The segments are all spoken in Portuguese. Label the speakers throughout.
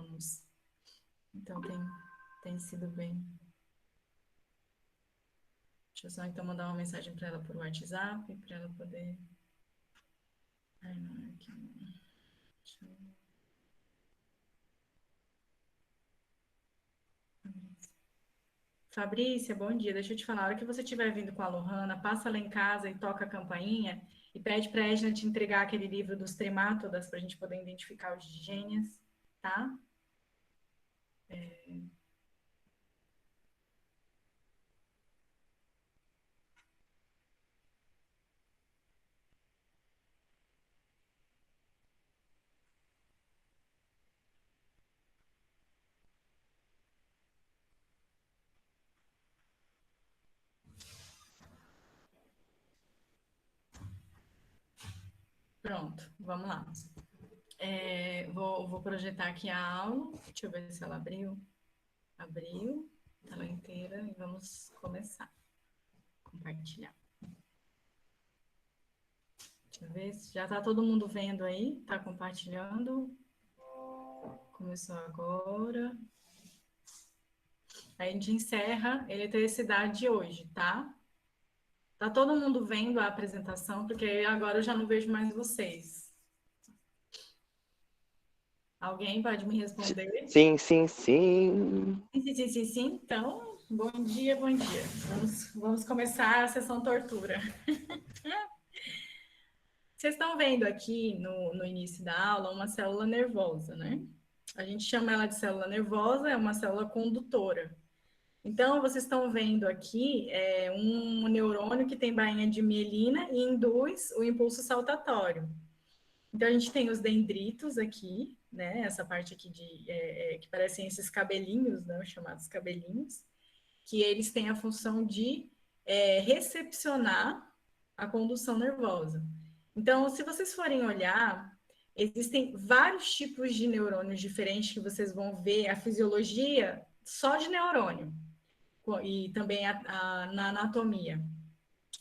Speaker 1: alunos. Então, tem sido bem. Deixa eu só, então, mandar uma mensagem para ela por WhatsApp, para ela poder... Ai, não, aqui não. Deixa eu... Fabrícia, bom dia. Deixa eu te falar, a hora que você estiver vindo com a Lohana, passa lá em casa e toca a campainha e pede para a Edna te entregar aquele livro dos tremátodas para a gente poder identificar os gênios, tá? Pronto, vamos lá. Vou projetar aqui a aula. Deixa eu ver se ela abriu. Abriu, ela inteira, e vamos começar. Compartilhar. Deixa eu ver se já está todo mundo vendo aí. Está compartilhando. Começou agora. Aí a gente encerra a eletricidade de hoje, tá? Tá todo mundo vendo a apresentação, porque agora eu já não vejo mais vocês. Alguém pode me responder?
Speaker 2: Sim, sim, sim.
Speaker 1: Sim. Então, bom dia, bom dia. Vamos começar a sessão tortura. Vocês estão vendo aqui no início da aula uma célula nervosa, né? A gente chama ela de célula nervosa, é uma célula condutora. Então, vocês estão vendo aqui um neurônio que tem bainha de mielina e induz o impulso saltatório. Então, a gente tem os dendritos aqui, né? Essa parte aqui que parecem esses cabelinhos, né? Chamados cabelinhos, que eles têm a função de recepcionar a condução nervosa. Então, se vocês forem olhar, existem vários tipos de neurônios diferentes que vocês vão ver a fisiologia só de neurônio e também na anatomia.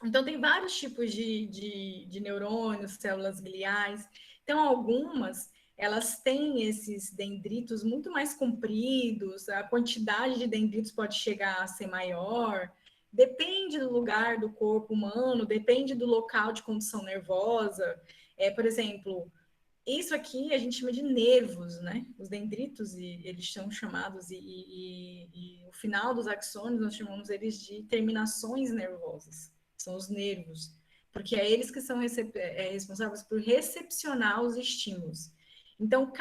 Speaker 1: Então, tem vários tipos de neurônios, células gliais. Então, algumas, elas têm esses dendritos muito mais compridos, a quantidade de dendritos pode chegar a ser maior, depende do lugar do corpo humano, depende do local de condução nervosa. Por exemplo, isso aqui a gente chama de nervos, né? Os dendritos, eles são chamados, e o final dos axônios, nós chamamos eles de terminações nervosas. São os nervos, porque é eles que são responsáveis por recepcionar os estímulos. Então,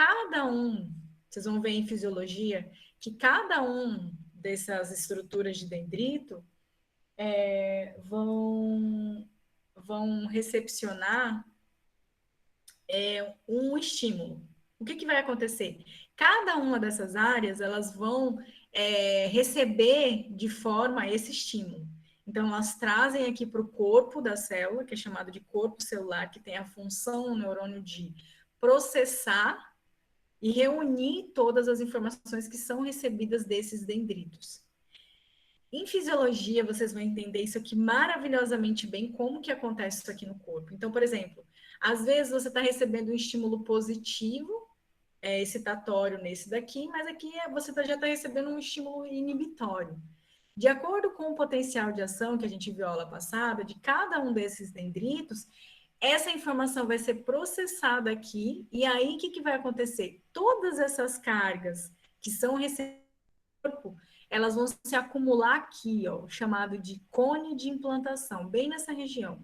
Speaker 1: vocês vão ver em fisiologia, que cada um dessas estruturas de dendrito vão recepcionar um estímulo. O que vai acontecer? Cada uma dessas áreas, elas vão receber de forma esse estímulo. Então, elas trazem aqui para o corpo da célula, que é chamado de corpo celular, que tem a função no neurônio de processar e reunir todas as informações que são recebidas desses dendritos. Em fisiologia, vocês vão entender isso aqui maravilhosamente bem, como que acontece isso aqui no corpo. Então, por exemplo, às vezes você está recebendo um estímulo positivo, excitatório nesse daqui, mas aqui você já está recebendo um estímulo inibitório. De acordo com o potencial de ação que a gente viu a aula passada, de cada um desses dendritos, essa informação vai ser processada aqui, e aí o que vai acontecer? Todas essas cargas que são recebidas no corpo, elas vão se acumular aqui, ó, chamado de cone de implantação, bem nessa região.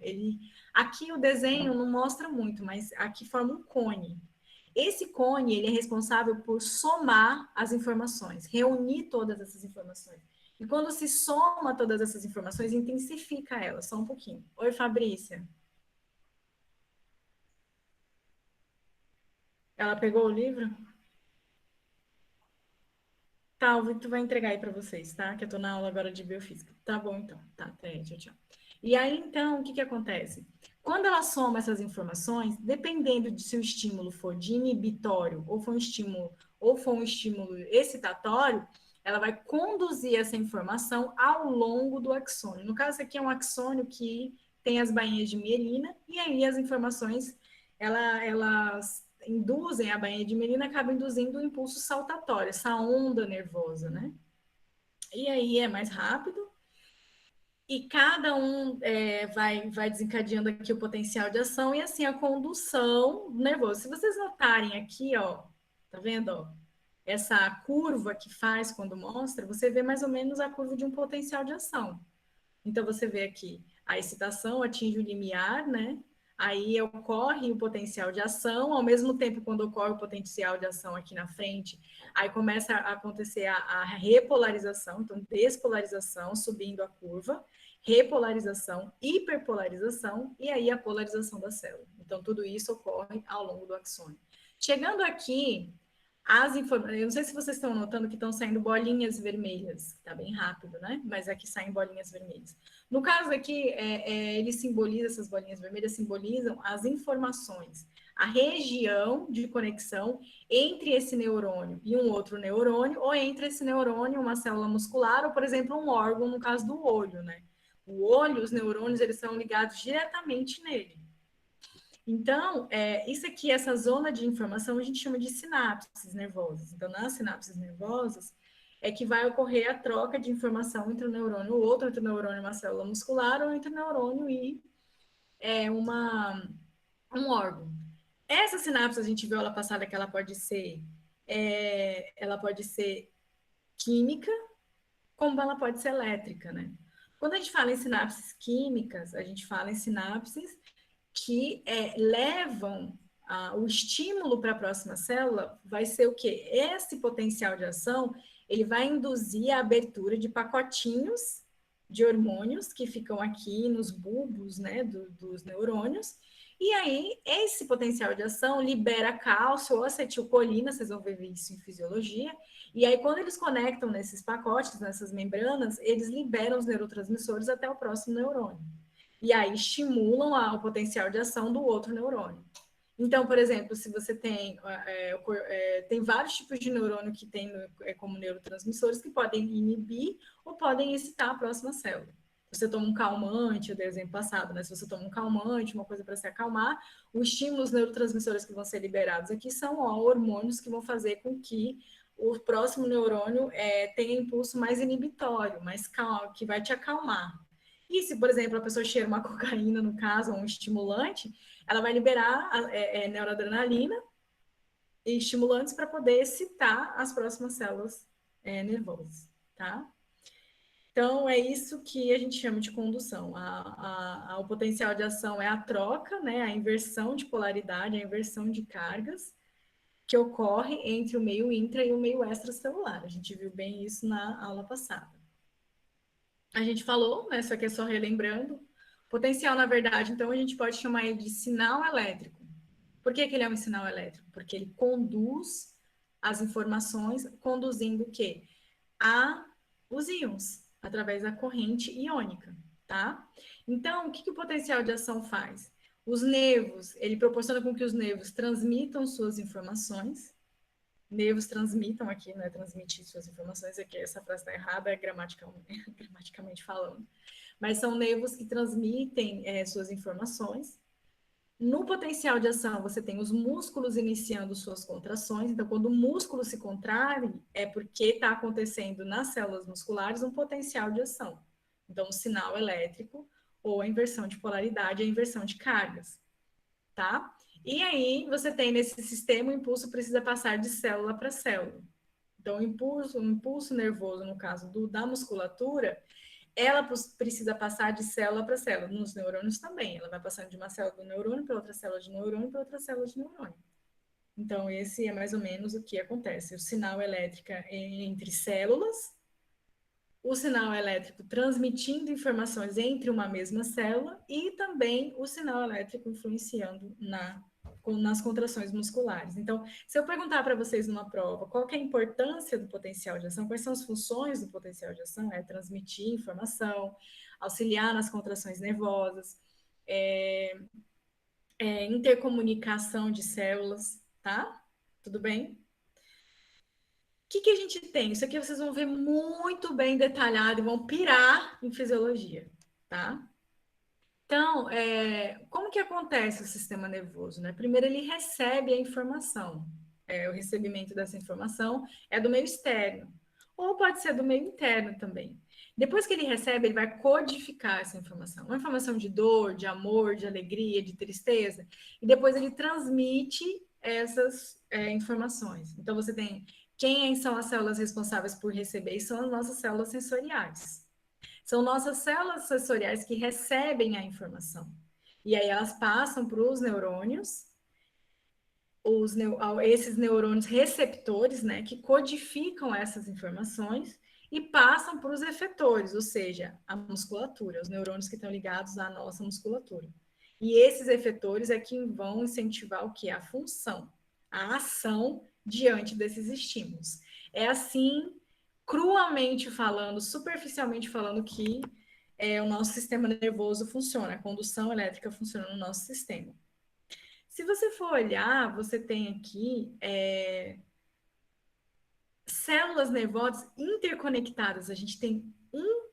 Speaker 1: Aqui o desenho não mostra muito, mas aqui forma um cone. Esse cone, ele é responsável por somar as informações, reunir todas essas informações. E quando se soma todas essas informações, intensifica elas, só um pouquinho. Oi, Fabrícia. Ela pegou o livro? Tá, o Victor vai entregar aí para vocês, tá? Que eu tô na aula agora de biofísica. Tá bom, então. Tá, até tchau, tchau. E aí, então, o que acontece? Quando ela soma essas informações, dependendo de se o estímulo for de inibitório ou for um estímulo excitatório, ela vai conduzir essa informação ao longo do axônio. No caso, aqui é um axônio que tem as bainhas de mielina, e aí as informações, elas induzem, a bainha de melina acaba induzindo o impulso saltatório, essa onda nervosa, né? E aí é mais rápido, e cada um vai desencadeando aqui o potencial de ação e assim a condução do nervoso. Se vocês notarem aqui, ó, tá vendo, ó, essa curva que faz quando mostra, você vê mais ou menos a curva de um potencial de ação. Então você vê aqui, a excitação atinge o limiar, né? Aí ocorre o potencial de ação, ao mesmo tempo, quando ocorre o potencial de ação aqui na frente, aí começa a acontecer a repolarização, então despolarização, subindo a curva, repolarização, hiperpolarização, e aí a polarização da célula. Então, tudo isso ocorre ao longo do axônio. Chegando aqui, as informações, eu não sei se vocês estão notando que estão saindo bolinhas vermelhas, está bem rápido, né? Mas aqui saem bolinhas vermelhas. No caso aqui, ele simboliza, essas bolinhas vermelhas simbolizam as informações, a região de conexão entre esse neurônio e um outro neurônio, ou entre esse neurônio e uma célula muscular, ou, por exemplo, um órgão, no caso do olho, né? O olho, os neurônios, eles são ligados diretamente nele. Então, isso aqui, essa zona de informação, a gente chama de sinapses nervosas. Então, nas sinapses nervosas, é que vai ocorrer a troca de informação entre um neurônio e o outro, entre o neurônio e uma célula muscular, ou entre o neurônio e um órgão. Essa sinapse, a gente viu ela passada que ela pode ser química, como ela pode ser elétrica, né? Quando a gente fala em sinapses químicas, a gente fala em sinapses que levam o estímulo para a próxima célula, vai ser o quê? Esse potencial de ação, ele vai induzir a abertura de pacotinhos de hormônios que ficam aqui nos bulbos, né, dos neurônios, e aí esse potencial de ação libera cálcio ou acetilcolina, vocês vão ver isso em fisiologia, e aí quando eles conectam nesses pacotes, nessas membranas, eles liberam os neurotransmissores até o próximo neurônio. E aí estimulam o potencial de ação do outro neurônio. Então, por exemplo, se você tem vários tipos de neurônio que tem como neurotransmissores que podem inibir ou podem excitar a próxima célula. Você toma um calmante, eu dei exemplo passado, né? Se você toma um calmante, uma coisa para se acalmar, o estímulo, os neurotransmissores que vão ser liberados aqui são hormônios que vão fazer com que o próximo neurônio tenha impulso mais inibitório, mais calmo, que vai te acalmar. E se, por exemplo, a pessoa cheira uma cocaína, no caso, ou um estimulante, ela vai liberar noradrenalina e estimulantes para poder excitar as próximas células nervosas, tá? Então, é isso que a gente chama de condução. O potencial de ação é a troca, né, a inversão de polaridade, a inversão de cargas que ocorre entre o meio intra e o meio extracelular. A gente viu bem isso na aula passada. A gente falou, né, só que é só relembrando. Potencial, na verdade, então a gente pode chamar ele de sinal elétrico. Por que ele é um sinal elétrico? Porque ele conduz as informações, conduzindo o quê? Os íons, através da corrente iônica, tá? Então, o que o potencial de ação faz? Os nervos, ele proporciona com que os nervos transmitam suas informações, nervos transmitam aqui, né, transmitir suas informações, aqui essa frase está errada, gramaticalmente falando, mas são nervos que transmitem suas informações. No potencial de ação, você tem os músculos iniciando suas contrações, então quando o músculo se contrai, é porque está acontecendo nas células musculares um potencial de ação. Então, o sinal elétrico, ou a inversão de polaridade, a inversão de cargas, tá? E aí, você tem nesse sistema, o impulso precisa passar de célula para célula. Então, o impulso nervoso, no caso da musculatura, ela precisa passar de célula para célula. Nos neurônios também. Ela vai passando de uma célula do neurônio para outra célula de neurônio para outra célula de neurônio. Então, esse é mais ou menos o que acontece. O sinal elétrico entre células, o sinal elétrico transmitindo informações entre uma mesma célula e também o sinal elétrico influenciando nas contrações musculares. Então, se eu perguntar para vocês numa prova qual que é a importância do potencial de ação, quais são as funções do potencial de ação, é transmitir informação, auxiliar nas contrações nervosas, intercomunicação de células, tá? Tudo bem? O que a gente tem? Isso aqui vocês vão ver muito bem detalhado e vão pirar em fisiologia, tá? Então, como que acontece o sistema nervoso, né? Primeiro, ele recebe a informação. O recebimento dessa informação é do meio externo, ou pode ser do meio interno também. Depois que ele recebe, ele vai codificar essa informação. Uma informação de dor, de amor, de alegria, de tristeza. E depois ele transmite essas informações. Então, você tem quem são as células responsáveis por receber? São as nossas células sensoriais. São nossas células sensoriais que recebem a informação. E aí elas passam para os neurônios, esses neurônios receptores, né, que codificam essas informações e passam para os efetores, ou seja, a musculatura, os neurônios que estão ligados à nossa musculatura. E esses efetores é que vão incentivar o que? A função, a ação diante desses estímulos. É assim, cruamente falando, superficialmente falando, que o nosso sistema nervoso funciona, a condução elétrica funciona no nosso sistema. Se você for olhar, você tem aqui células nervosas interconectadas. A gente tem 1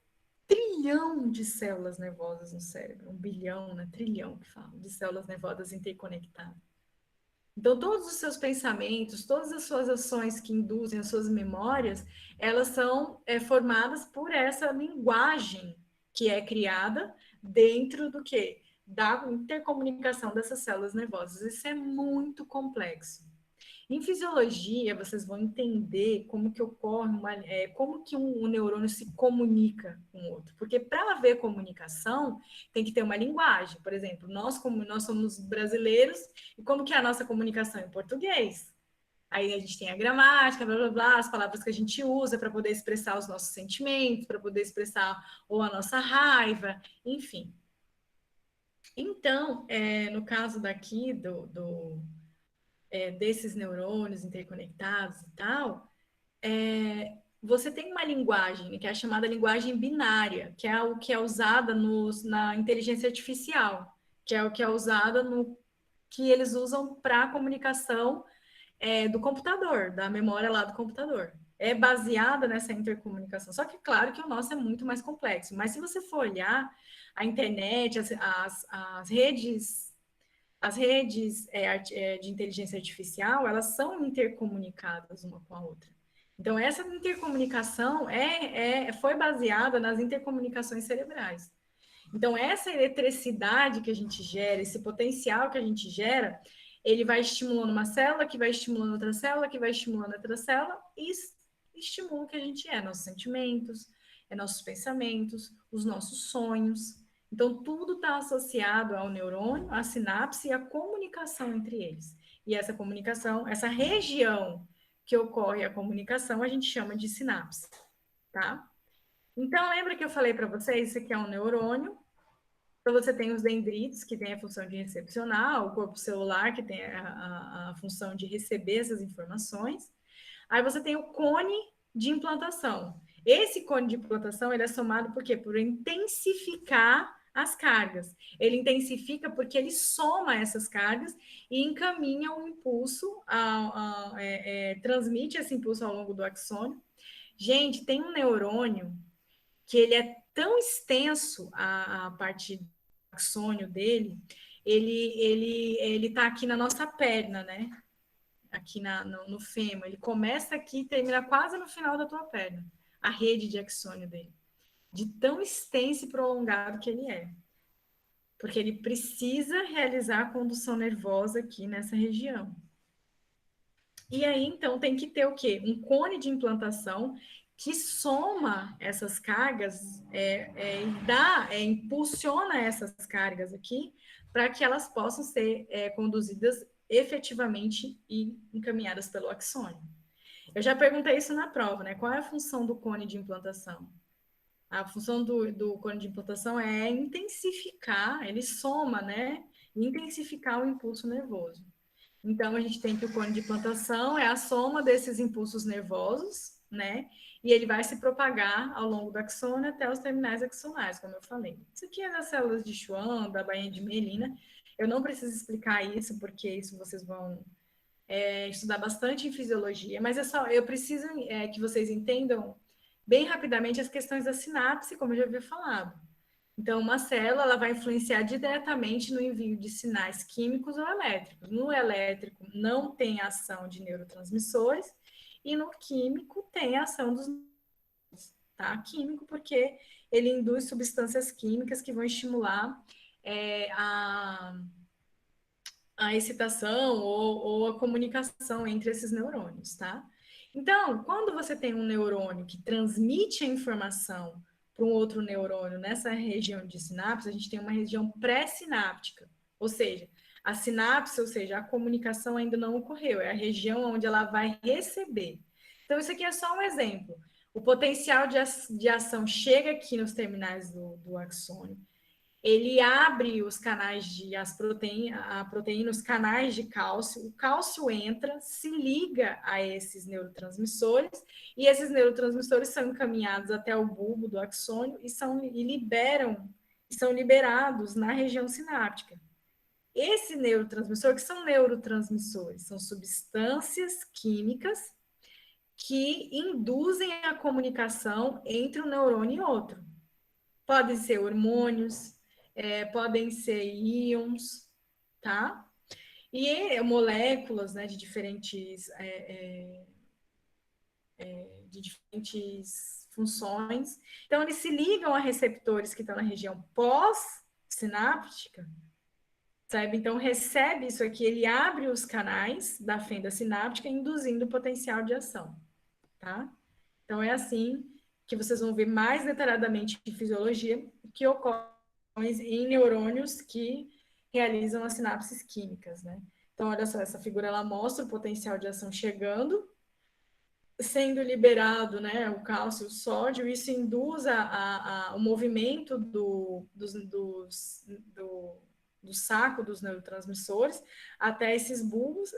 Speaker 1: trilhão de células nervosas no cérebro, 1 bilhão, né? Trilhão que fala, de células nervosas interconectadas. Então, todos os seus pensamentos, todas as suas ações que induzem as suas memórias, elas são formadas por essa linguagem que é criada dentro do quê? Da intercomunicação dessas células nervosas. Isso é muito complexo. Em fisiologia, vocês vão entender como que ocorre, como que um neurônio se comunica com o outro. Porque para haver comunicação, tem que ter uma linguagem. Por exemplo, como nós somos brasileiros, e como que é a nossa comunicação em português? Aí a gente tem a gramática, blá, blá, blá, as palavras que a gente usa para poder expressar os nossos sentimentos, para poder expressar ou a nossa raiva, enfim. Então, no caso daqui desses neurônios interconectados e tal, você tem uma linguagem que é a chamada linguagem binária, que é o que é usada na inteligência artificial, que é o que é usada que eles usam para a comunicação do computador, da memória lá do computador. É baseada nessa intercomunicação. Só que, claro, que o nosso é muito mais complexo. Mas se você for olhar a internet, as redes de inteligência artificial, elas são intercomunicadas uma com a outra. Então, essa intercomunicação foi baseada nas intercomunicações cerebrais. Então, essa eletricidade que a gente gera, esse potencial que a gente gera, ele vai estimulando uma célula, que vai estimulando outra célula, que vai estimulando outra célula, e estimula o que a gente nossos sentimentos, nossos pensamentos, os nossos sonhos. Então, tudo está associado ao neurônio, à sinapse e à comunicação entre eles. E essa comunicação, essa região que ocorre a comunicação, a gente chama de sinapse, tá? Então, lembra que eu falei para vocês, isso aqui é um neurônio. Então, você tem os dendritos, que tem a função de recepcionar, o corpo celular, que tem a função de receber essas informações. Aí você tem o cone de implantação. Esse cone de implantação, ele é somado por quê? Por intensificar as cargas. Ele intensifica porque ele soma essas cargas e encaminha um impulso, transmite esse impulso ao longo do axônio. Gente, tem um neurônio que ele é tão extenso, a parte do axônio dele, ele tá aqui na nossa perna, né? Aqui no fêmur. Ele começa aqui e termina quase no final da tua perna. A rede de axônio dele. De tão extenso e prolongado que ele é. Porque ele precisa realizar a condução nervosa aqui nessa região. E aí, então, tem que ter o quê? Um cone de implantação que soma essas cargas impulsiona essas cargas aqui para que elas possam ser conduzidas efetivamente e encaminhadas pelo axônio. Eu já perguntei isso na prova, né? Qual é a função do cone de implantação? A função do cone de implantação é intensificar, ele soma, né? Intensificar o impulso nervoso. Então, a gente tem que o cone de implantação é a soma desses impulsos nervosos, né? E ele vai se propagar ao longo do axônio até os terminais axonais, como eu falei. Isso aqui é das células de Schwann, da bainha de mielina. Eu não preciso explicar isso, porque isso vocês vão estudar bastante em fisiologia, mas eu preciso que vocês entendam bem rapidamente as questões da sinapse, como eu já havia falado. Então, uma célula ela vai influenciar diretamente no envio de sinais químicos ou elétricos. No elétrico, não tem ação de neurotransmissores, e no químico, tem ação dos tá? Químico, porque ele induz substâncias químicas que vão estimular a excitação ou a comunicação entre esses neurônios, tá? Então, quando você tem um neurônio que transmite a informação para um outro neurônio nessa região de sinapse, a gente tem uma região pré-sináptica, ou seja, a sinapse, ou seja, a comunicação ainda não ocorreu, é a região onde ela vai receber. Então, isso aqui é só um exemplo. O potencial de ação chega aqui nos terminais do axônio, ele abre os canais a proteína, os canais de cálcio, o cálcio entra, se liga a esses neurotransmissores, e esses neurotransmissores são encaminhados até o bulbo do axônio são liberados na região sináptica. Esse neurotransmissor, que são neurotransmissores, são substâncias químicas que induzem a comunicação entre um neurônio e outro. Podem ser hormônios, podem ser íons, tá? E moléculas, né, de diferentes funções. Então, eles se ligam a receptores que estão na região pós-sináptica, sabe? Então, recebe isso aqui, ele abre os canais da fenda sináptica, induzindo o potencial de ação, tá? Então, é assim que vocês vão ver mais detalhadamente em fisiologia que ocorre em neurônios que realizam as sinapses químicas, né? Então, olha só, essa figura ela mostra o potencial de ação chegando, sendo liberado, né, o cálcio e o sódio, isso induz o movimento do saco dos neurotransmissores até esses bulbos,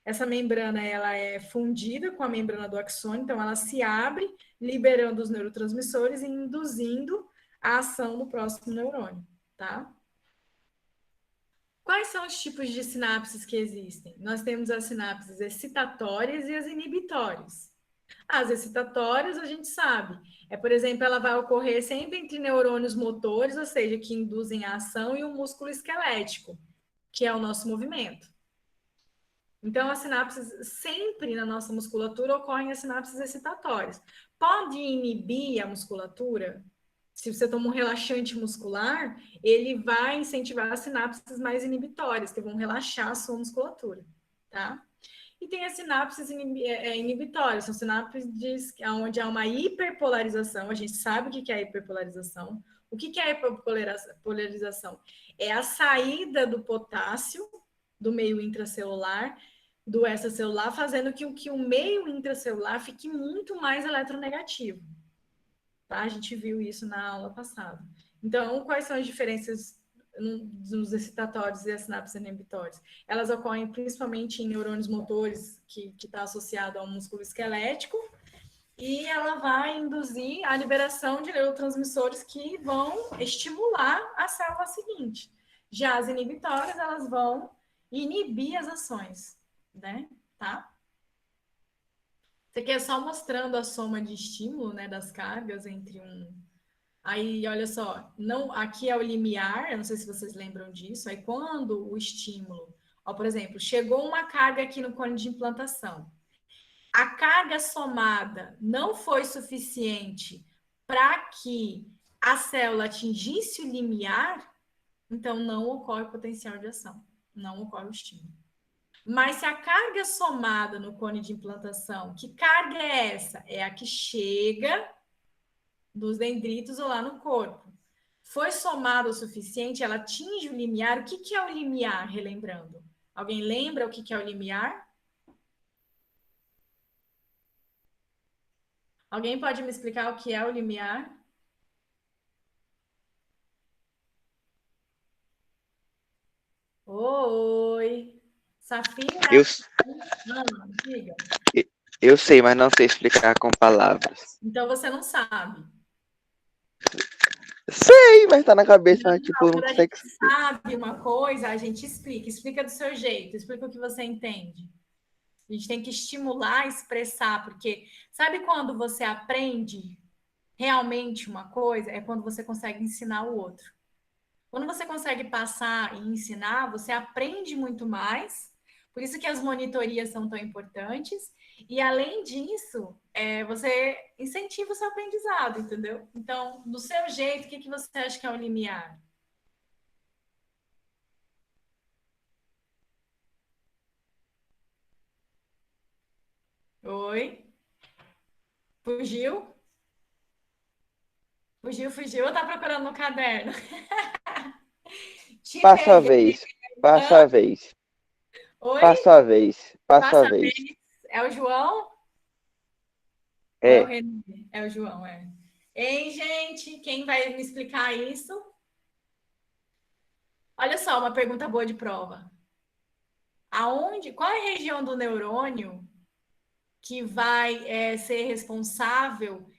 Speaker 1: essa membrana ela é fundida com a membrana do axônio, então ela se abre, liberando os neurotransmissores e induzindo a ação no próximo neurônio, tá? Quais são os tipos de sinapses que existem? Nós temos as sinapses excitatórias e as inibitórias. As excitatórias, a gente sabe, por exemplo, ela vai ocorrer sempre entre neurônios motores, ou seja, que induzem a ação, e o músculo esquelético, que é o nosso movimento. Então, as sinapses, sempre na nossa musculatura, ocorrem as sinapses excitatórias. Pode inibir a musculatura? Se você toma um relaxante muscular, ele vai incentivar as sinapses mais inibitórias, que vão relaxar a sua musculatura, tá? E tem as sinapses inibitórias, são sinapses onde há uma hiperpolarização, a gente sabe o que é a hiperpolarização. O que é a hiperpolarização? É a saída do potássio do meio intracelular, do extracelular, fazendo que o meio intracelular fique muito mais eletronegativo. Tá? A gente viu isso na aula passada. Então, quais são as diferenças dos excitatórios e as sinapses inibitórias? Elas ocorrem principalmente em neurônios motores, que está associado ao músculo esquelético, e ela vai induzir a liberação de neurotransmissores que vão estimular a célula seguinte. Já as inibitórias, elas vão inibir as ações, né? Tá? Isso aqui é só mostrando a soma de estímulo, né, das cargas entre um. Aí, olha só, não, aqui é o limiar, eu não sei se vocês lembram disso. Aí, quando o estímulo, ó, por exemplo, chegou uma carga aqui no cone de implantação, a carga somada não foi suficiente para que a célula atingisse o limiar, então não ocorre potencial de ação, não ocorre o estímulo. Mas se a carga somada no cone de implantação, que carga é essa? É a que chega dos dendritos ou lá no corpo. Foi somada o suficiente, ela atinge o limiar. O que é o limiar, relembrando? Alguém lembra o que é o limiar? Alguém pode me explicar o que é o limiar? Oi! Safira?
Speaker 2: Eu,
Speaker 1: Diga.
Speaker 2: eu sei, mas não sei explicar com palavras.
Speaker 1: Então você não sabe.
Speaker 2: Sei, mas tá na cabeça, mas, tipo, não
Speaker 1: Quando a
Speaker 2: consegue.
Speaker 1: gente sabe uma coisa, a gente explica. Explica do seu jeito, explica o que você entende. A gente tem que estimular, expressar, porque sabe quando você aprende realmente uma coisa é quando você consegue ensinar o outro. Quando você consegue passar e ensinar, você aprende muito mais. Por isso que as monitorias são tão importantes. E além disso, você incentiva o seu aprendizado, entendeu? Então, do seu jeito, o que você acha que é o limiar? Oi? Fugiu? Fugiu ou tá procurando no caderno? Te
Speaker 2: Passa a
Speaker 1: peguei.
Speaker 2: vez. Passa
Speaker 1: Hã?
Speaker 2: a vez.
Speaker 1: Oi?
Speaker 2: Passa a vez. Passa a
Speaker 1: Passa a
Speaker 2: vez.
Speaker 1: vez. É o João ou é o
Speaker 2: É.
Speaker 1: René? É o João, é. Ei, gente, quem vai me explicar isso? Olha só, uma pergunta boa de prova. Qual é a região do neurônio que vai ser responsável,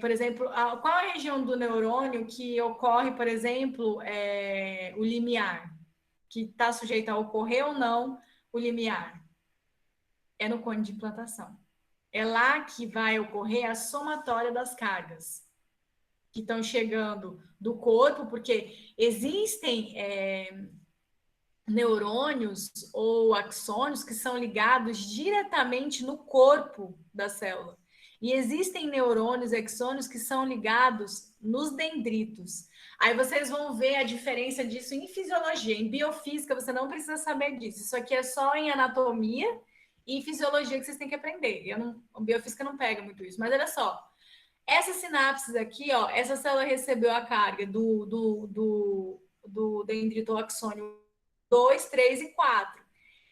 Speaker 1: por exemplo, qual é a região do neurônio que ocorre, por exemplo, o limiar, que está sujeito a ocorrer ou não o limiar? É no cone de implantação. É lá que vai ocorrer a somatória das cargas que estão chegando do corpo, porque existem neurônios ou axônios que são ligados diretamente no corpo da célula. E existem neurônios, axônios que são ligados nos dendritos. Aí vocês vão ver a diferença disso em fisiologia. Em biofísica, você não precisa saber disso. Isso aqui é só em anatomia e fisiologia que vocês têm que aprender. A biofísica não pega muito isso. Mas olha só, essas sinapses aqui, ó, essa célula recebeu a carga do dendrito axônio 2, 3 e 4.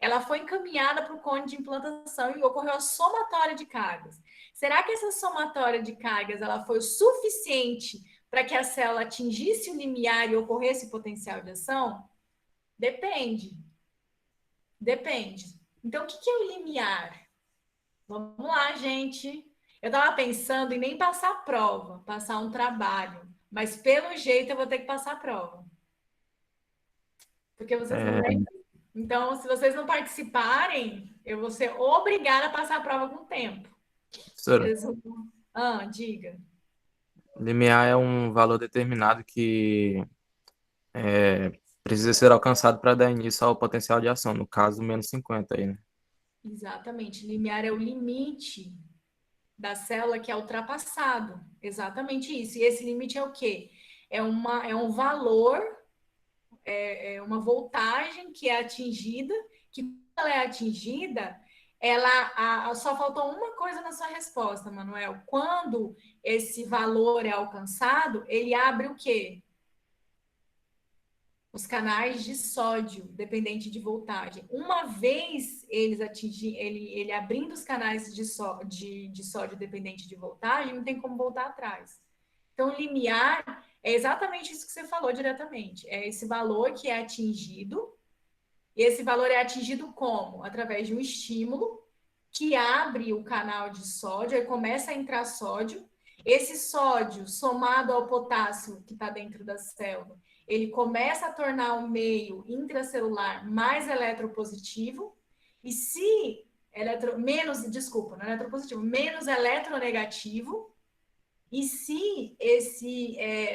Speaker 1: Ela foi encaminhada para o cone de implantação e ocorreu a somatória de cargas. Será que essa somatória de cargas ela foi o suficiente para que a célula atingisse o limiar e ocorresse potencial de ação? Depende. Depende. Então, o que é o limiar? Vamos lá, gente. Eu estava pensando em nem passar a prova, passar um trabalho. Mas pelo jeito eu vou ter que passar a prova. Porque vocês não
Speaker 3: É,
Speaker 1: lembram. Então, se vocês não participarem, eu vou ser obrigada a passar a prova com tempo.
Speaker 3: professora,
Speaker 1: Eles... diga.
Speaker 3: limiar é um valor determinado que precisa ser alcançado para dar início ao potencial de ação, no caso, menos 50 aí, né?
Speaker 1: Exatamente. Limiar é o limite da célula que é ultrapassado. Exatamente isso. E esse limite é o quê? É um valor, é uma voltagem que é atingida, que quando ela é atingida, só faltou uma coisa na sua resposta, Manuel. Quando esse valor é alcançado, ele abre o quê? Os canais de sódio, dependente de voltagem. Uma vez ele abrindo os canais de sódio dependente de voltagem, não tem como voltar atrás. Então, limiar é exatamente isso que você falou diretamente. É esse valor que é atingido. E esse valor é atingido como? Através de um estímulo que abre o canal de sódio, aí começa a entrar sódio. Esse sódio, somado ao potássio que está dentro da célula, ele começa a tornar o meio intracelular mais eletropositivo. E se menos eletronegativo. E se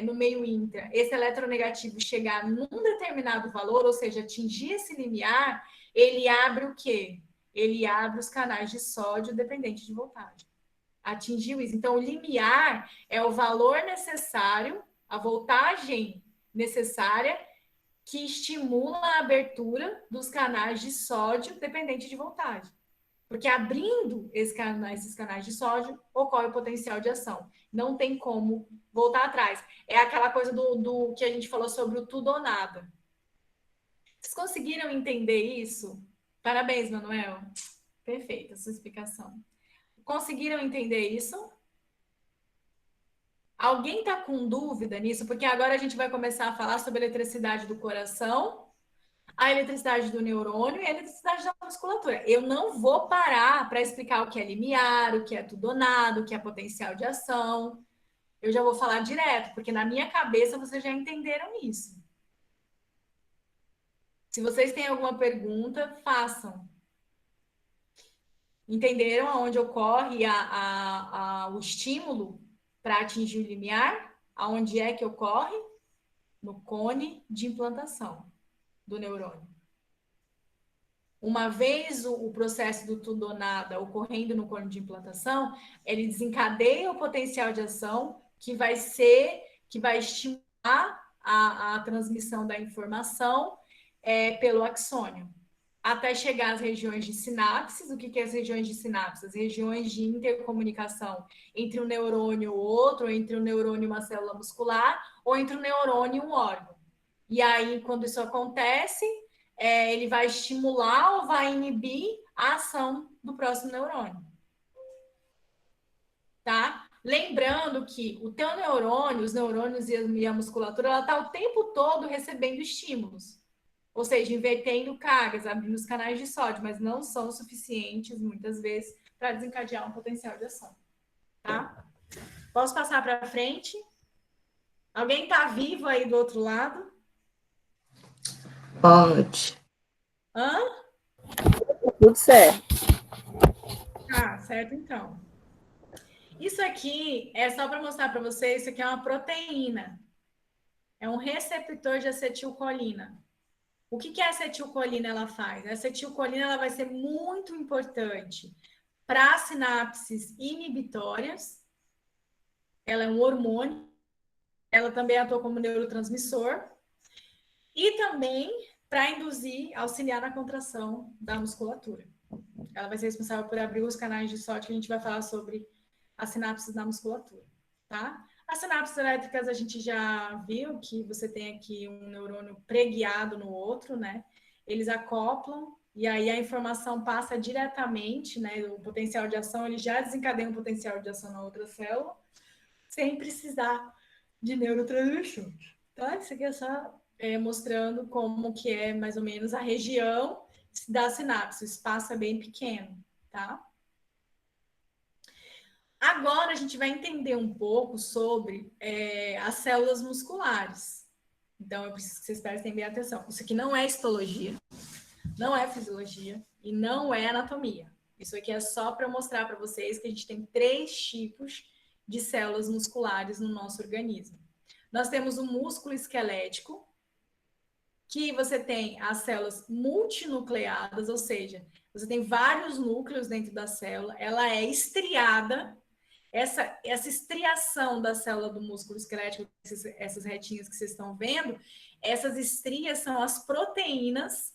Speaker 1: no meio intra, esse eletronegativo chegar num determinado valor, ou seja, atingir esse limiar, ele abre o quê? Ele abre os canais de sódio dependente de voltagem. Atingiu isso. Então, o limiar é o valor necessário, a voltagem necessária que estimula a abertura dos canais de sódio dependente de voltagem. Porque abrindo esses canais de sódio, ocorre o potencial de ação. Não tem como voltar atrás. É aquela coisa do que a gente falou sobre o tudo ou nada. Vocês conseguiram entender isso? Parabéns, Manuel. Perfeita a sua explicação. Conseguiram entender isso? Alguém está com dúvida nisso? Porque agora a gente vai começar a falar sobre a eletricidade do coração, a eletricidade do neurônio e a eletricidade da musculatura. Eu não vou parar para explicar o que é limiar, o que é tudo ou nada, o que é potencial de ação. Eu já vou falar direto, porque na minha cabeça vocês já entenderam isso. Se vocês têm alguma pergunta, façam. Entenderam aonde ocorre o estímulo para atingir o limiar, aonde é que ocorre? No cone de implantação do neurônio. Uma vez o processo do tudo ou nada ocorrendo no cone de implantação, ele desencadeia o potencial de ação que vai estimular a transmissão da informação pelo axônio, até chegar às regiões de sinapses. O que é as regiões de sinapses? As regiões de intercomunicação entre um neurônio e outro, entre um neurônio e uma célula muscular, ou entre um neurônio e um órgão. E aí, quando isso acontece, ele vai estimular ou vai inibir a ação do próximo neurônio. Tá? Lembrando que o teu neurônio, os neurônios e a musculatura, ela está o tempo todo recebendo estímulos. Ou seja, invertendo cargas, abrindo os canais de sódio, mas não são suficientes, muitas vezes, para desencadear um potencial de ação. Tá? Posso passar para frente? Alguém está vivo aí do outro lado?
Speaker 4: Pode.
Speaker 1: Hã?
Speaker 4: Tudo certo.
Speaker 1: Ah, certo então. Isso aqui é só para mostrar para vocês, isso aqui é uma proteína. É um receptor de acetilcolina. O que a acetilcolina ela faz? A acetilcolina ela vai ser muito importante para sinapses inibitórias. Ela é um hormônio. Ela também atua como neurotransmissor. E também para induzir, auxiliar na contração da musculatura. Ela vai ser responsável por abrir os canais de sódio, que a gente vai falar sobre as sinapses na musculatura, tá? As sinapses elétricas a gente já viu que você tem aqui um neurônio preguiado no outro, né? Eles acoplam e aí a informação passa diretamente, né? O potencial de ação, ele já desencadeia um potencial de ação na outra célula, sem precisar de neurotransmissor, tá? Isso aqui é só mostrando como que é mais ou menos a região da sinapse. O espaço é bem pequeno, tá? Agora a gente vai entender um pouco sobre as células musculares. Então, eu preciso que vocês prestem bem atenção. Isso aqui não é histologia, não é fisiologia e não é anatomia. Isso aqui é só para mostrar para vocês que a gente tem 3 tipos de células musculares no nosso organismo. Nós temos o músculo esquelético, que você tem as células multinucleadas, ou seja, você tem vários núcleos dentro da célula, ela é estriada. Essa estriação da célula do músculo esquelético, essas retinhas que vocês estão vendo, essas estrias são as proteínas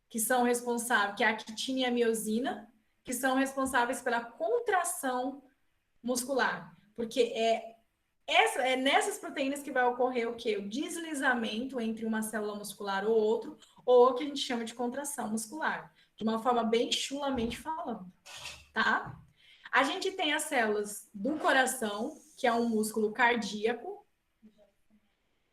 Speaker 1: que são responsáveis, que é a quitina e a miosina, que são responsáveis pela contração muscular. Porque é nessas proteínas que vai ocorrer o quê? O deslizamento entre uma célula muscular ou outro, ou o que a gente chama de contração muscular. De uma forma bem chulamente falando, tá? A gente tem as células do coração, que é um músculo cardíaco.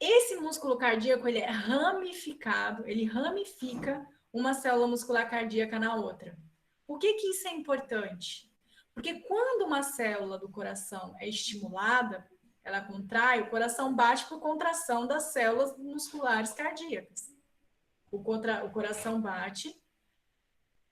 Speaker 1: Esse músculo cardíaco, ele é ramificado, ele ramifica uma célula muscular cardíaca na outra. Por que isso é importante? Porque quando uma célula do coração é estimulada, ela contrai, o coração bate por contração das células musculares cardíacas. O coração bate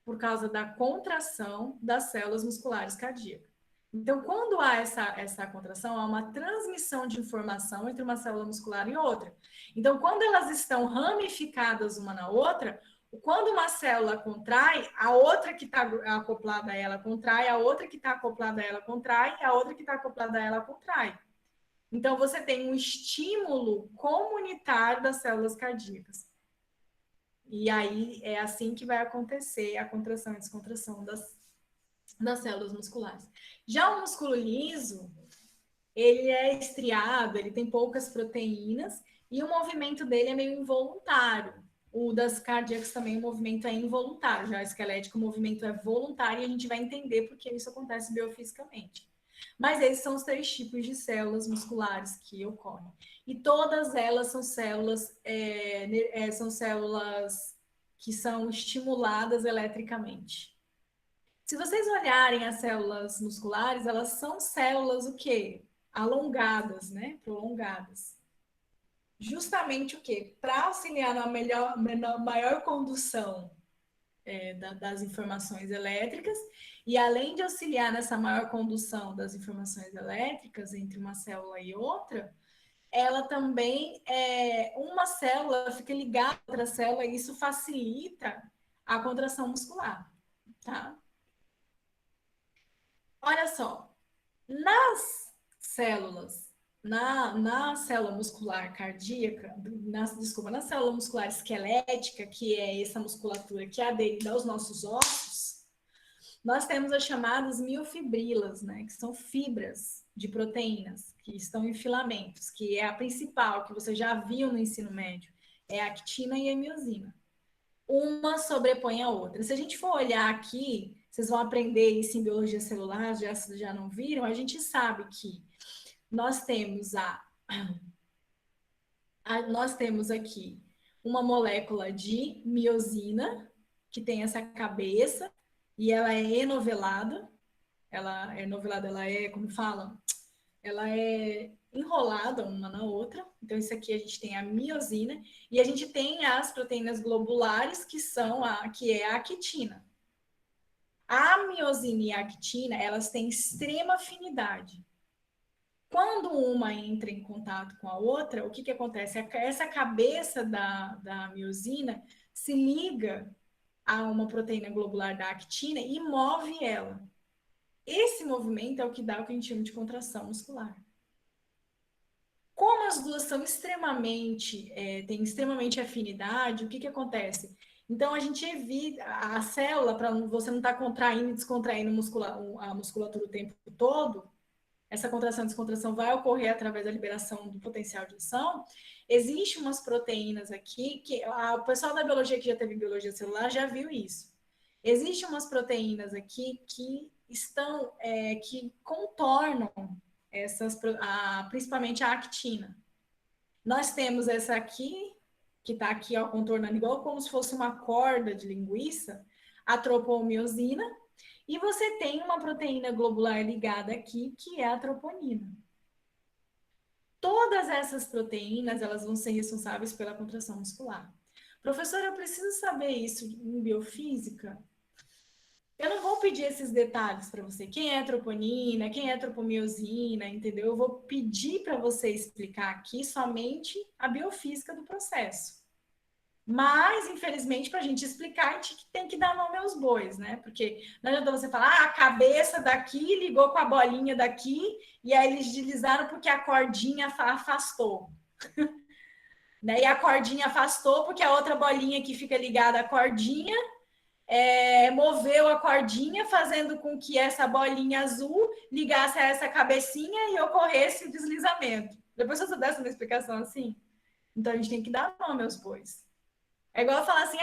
Speaker 1: por causa da contração das células musculares cardíacas. Então, quando há essa contração, há uma transmissão de informação entre uma célula muscular e outra. Então, quando elas estão ramificadas uma na outra, quando uma célula contrai, a outra que está acoplada a ela contrai, a outra que está acoplada a ela contrai, e a outra que está acoplada a ela contrai. Então, você tem um estímulo comunitário das células cardíacas. E aí é assim que vai acontecer a contração e descontração das células musculares. Já o músculo liso, ele é estriado, ele tem poucas proteínas e o movimento dele é meio involuntário. O das cardíacas também, o movimento é involuntário. Já o esquelético, o movimento é voluntário e a gente vai entender por que isso acontece biofisicamente. Mas esses são os 3 tipos de células musculares que ocorrem. E todas elas são células que são estimuladas eletricamente. Se vocês olharem as células musculares, elas são células o quê? Alongadas, né? Prolongadas. Justamente o quê? Para auxiliar na maior condução das informações elétricas, e além de auxiliar nessa maior condução das informações elétricas entre uma célula e outra, ela também, uma célula fica ligada a outra célula e isso facilita a contração muscular, tá? Olha só, nas células, na célula muscular cardíaca, na célula muscular esquelética, que é essa musculatura que é aderida aos nossos ossos, nós temos as chamadas miofibrilas, né, que são fibras de proteínas que estão em filamentos, que é a principal, que você já viu no ensino médio, é a actina e a miosina. Uma sobrepõe a outra. Se a gente for olhar aqui, vocês vão aprender isso em biologia celular, já não viram, a gente sabe que nós temos nós temos aqui uma molécula de miosina, que tem essa cabeça, e ela é enovelada. Ela é, como fala? Ela é enrolada uma na outra. Então, isso aqui a gente tem a miosina, e a gente tem as proteínas globulares, que é a actina. A miosina e a actina, elas têm extrema afinidade. Quando uma entra em contato com a outra, o que acontece? Essa cabeça da miosina se liga a uma proteína globular da actina e move ela. Esse movimento é o que dá o que a gente chama de contração muscular. Como as duas são têm extremamente afinidade, o que acontece? Então, a gente evita a célula, para você não estar contraindo e descontraindo a musculatura o tempo todo. Essa contração e descontração vai ocorrer através da liberação do potencial de ação. Existem umas proteínas aqui, que o pessoal da biologia que já teve biologia celular já viu isso. Existem umas proteínas aqui que que contornam principalmente a actina. Nós temos essa aqui, que está aqui, ó, contornando igual como se fosse uma corda de linguiça, a tropomiosina, e você tem uma proteína globular ligada aqui, que é a troponina. Todas essas proteínas, elas vão ser responsáveis pela contração muscular. Professora, eu preciso saber isso em biofísica? Eu não vou pedir esses detalhes para você. Quem é troponina, quem é tropomiosina, entendeu? Eu vou pedir para você explicar aqui somente a biofísica do processo. Mas, infelizmente, para a gente explicar, a gente tem que dar nome aos bois, né? Porque não adianta você falar, a cabeça daqui ligou com a bolinha daqui, e aí eles deslizaram porque a cordinha afastou. Né? E a cordinha afastou porque a outra bolinha que fica ligada à cordinha moveu a cordinha, fazendo com que essa bolinha azul ligasse a essa cabecinha e ocorresse o deslizamento. Depois você desse uma explicação assim? Então, a gente tem que dar nome aos bois. É igual falar assim,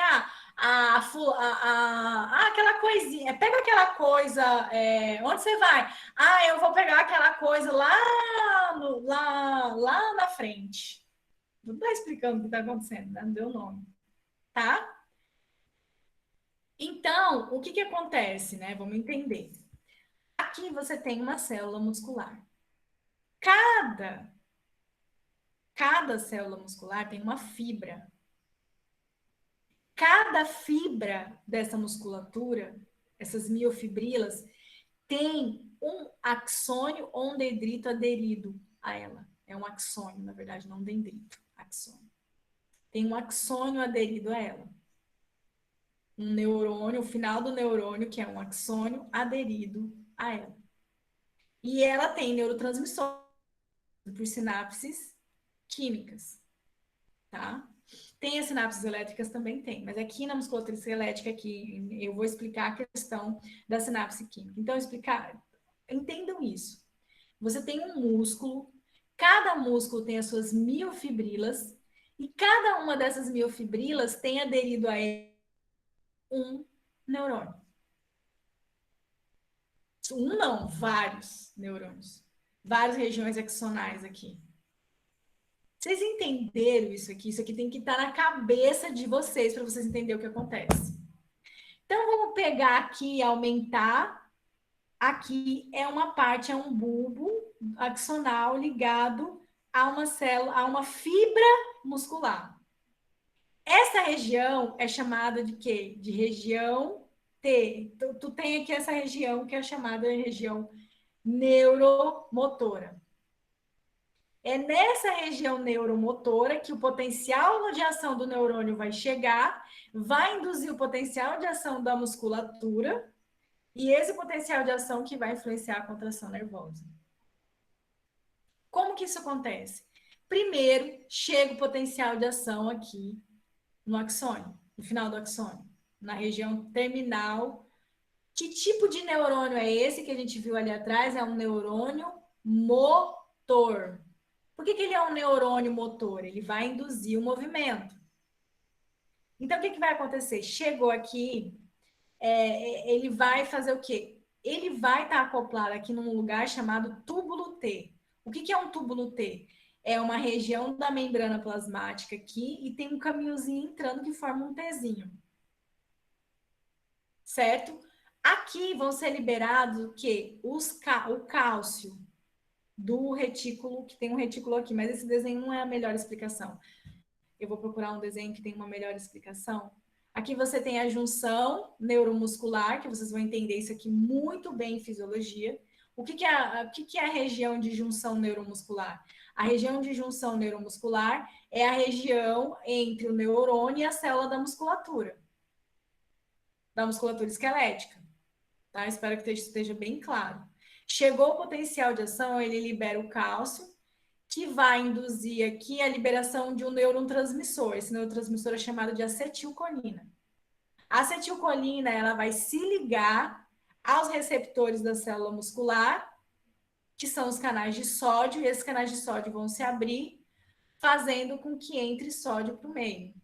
Speaker 1: aquela coisinha, pega aquela coisa, onde você vai? Eu vou pegar aquela coisa lá na frente. Não está explicando o que está acontecendo, né? Não deu nome, tá? Então, o que acontece, né? Vamos entender. Aqui você tem uma célula muscular. Cada célula muscular tem uma fibra. Cada fibra dessa musculatura, essas miofibrilas, tem um axônio ou um dendrito aderido a ela. É um axônio, na verdade, não um dendrito, axônio. Tem um axônio aderido a ela. Um neurônio, o final do neurônio, que é um axônio aderido a ela. E ela tem neurotransmissores por sinapses químicas, tá? Tem as sinapses elétricas, também tem, mas aqui na musculatura esquelética, aqui, eu vou explicar a questão da sinapse química. Então, entendam isso. Você tem um músculo, cada músculo tem as suas miofibrilas, e cada uma dessas miofibrilas tem aderido a ele um neurônio. Um não, vários neurônios. Várias regiões axonais aqui. Vocês entenderam isso aqui? Isso aqui tem que estar na cabeça de vocês para vocês entenderem o que acontece. Então, vamos pegar aqui e aumentar. Aqui é um bulbo axonal ligado a uma célula, a uma fibra muscular. Essa região é chamada de quê? De região T. Tu tem aqui essa região que é chamada de região neuromotora. É nessa região neuromotora que o potencial de ação do neurônio vai chegar, vai induzir o potencial de ação da musculatura, e esse potencial de ação que vai influenciar a contração nervosa. Como que isso acontece? Primeiro, chega o potencial de ação aqui no axônio, no final do axônio, na região terminal. Que tipo de neurônio é esse que a gente viu ali atrás? É um neurônio motor. Por que ele é um neurônio motor? Ele vai induzir o movimento. Então, o que vai acontecer? Chegou aqui, ele vai fazer o quê? Ele vai estar acoplado aqui num lugar chamado túbulo T. O que é um túbulo T? É uma região da membrana plasmática aqui e tem um caminhozinho entrando que forma um Tzinho. Certo? Aqui vão ser liberados o quê? O cálcio do retículo, que tem um retículo aqui, mas esse desenho não é a melhor explicação. Eu vou procurar um desenho que tem uma melhor explicação. Aqui você tem a junção neuromuscular, que vocês vão entender isso aqui muito bem em fisiologia. O que é a região de junção neuromuscular? A região de junção neuromuscular é a região entre o neurônio e a célula da musculatura esquelética. Tá? Espero que esteja bem claro. Chegou o potencial de ação, ele libera o cálcio, que vai induzir aqui a liberação de um neurotransmissor. Esse neurotransmissor é chamado de acetilcolina. A acetilcolina, ela vai se ligar aos receptores da célula muscular, que são os canais de sódio, e esses canais de sódio vão se abrir, fazendo com que entre sódio para o meio.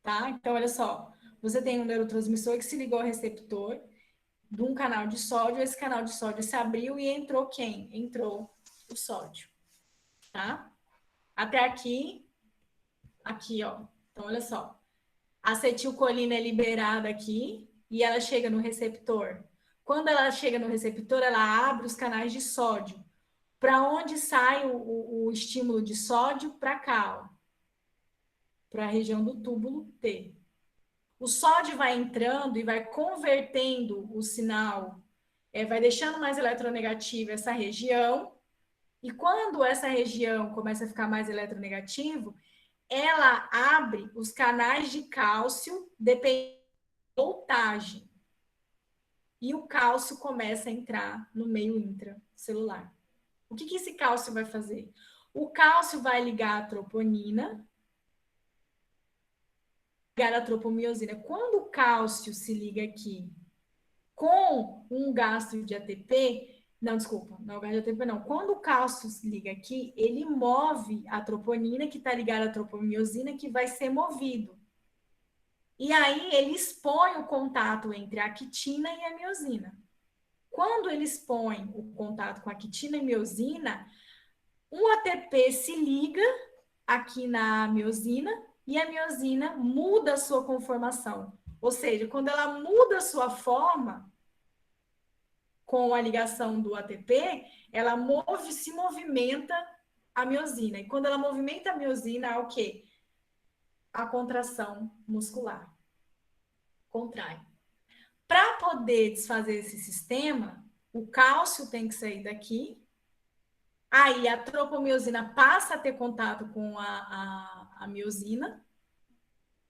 Speaker 1: Tá? Então, olha só. Você tem um neurotransmissor que se ligou ao receptor de um canal de sódio, esse canal de sódio se abriu e entrou quem? Entrou o sódio, tá? Até aqui, ó. Então, olha só. A acetilcolina é liberada aqui e ela chega no receptor. Quando ela chega no receptor, ela abre os canais de sódio. Para onde sai o estímulo de sódio? Para cá, ó. Para a região do túbulo T. O sódio vai entrando e vai convertendo o sinal, vai deixando mais eletronegativa essa região, e quando essa região começa a ficar mais eletronegativo, ela abre os canais de cálcio, dependendo da voltagem, e o cálcio começa a entrar no meio intracelular. O que esse cálcio vai fazer? O cálcio vai ligar a troponina, ligar a tropomiosina. Quando o cálcio se liga aqui com um gasto de ATP, não, desculpa, não é o gasto de ATP, não. Quando o cálcio se liga aqui, ele move a troponina, que está ligada à tropomiosina, que vai ser movido. E aí ele expõe o contato entre a actina e a miosina. Quando ele expõe o contato com a actina e miosina, um ATP se liga aqui na miosina, e a miosina muda a sua conformação. Ou seja, quando ela muda a sua forma, com a ligação do ATP, ela se movimenta a miosina. E quando ela movimenta a miosina, há o quê? A contração muscular. Contrai. Para poder desfazer esse sistema, o cálcio tem que sair daqui. Aí a tropomiosina passa a ter contato com a miosina,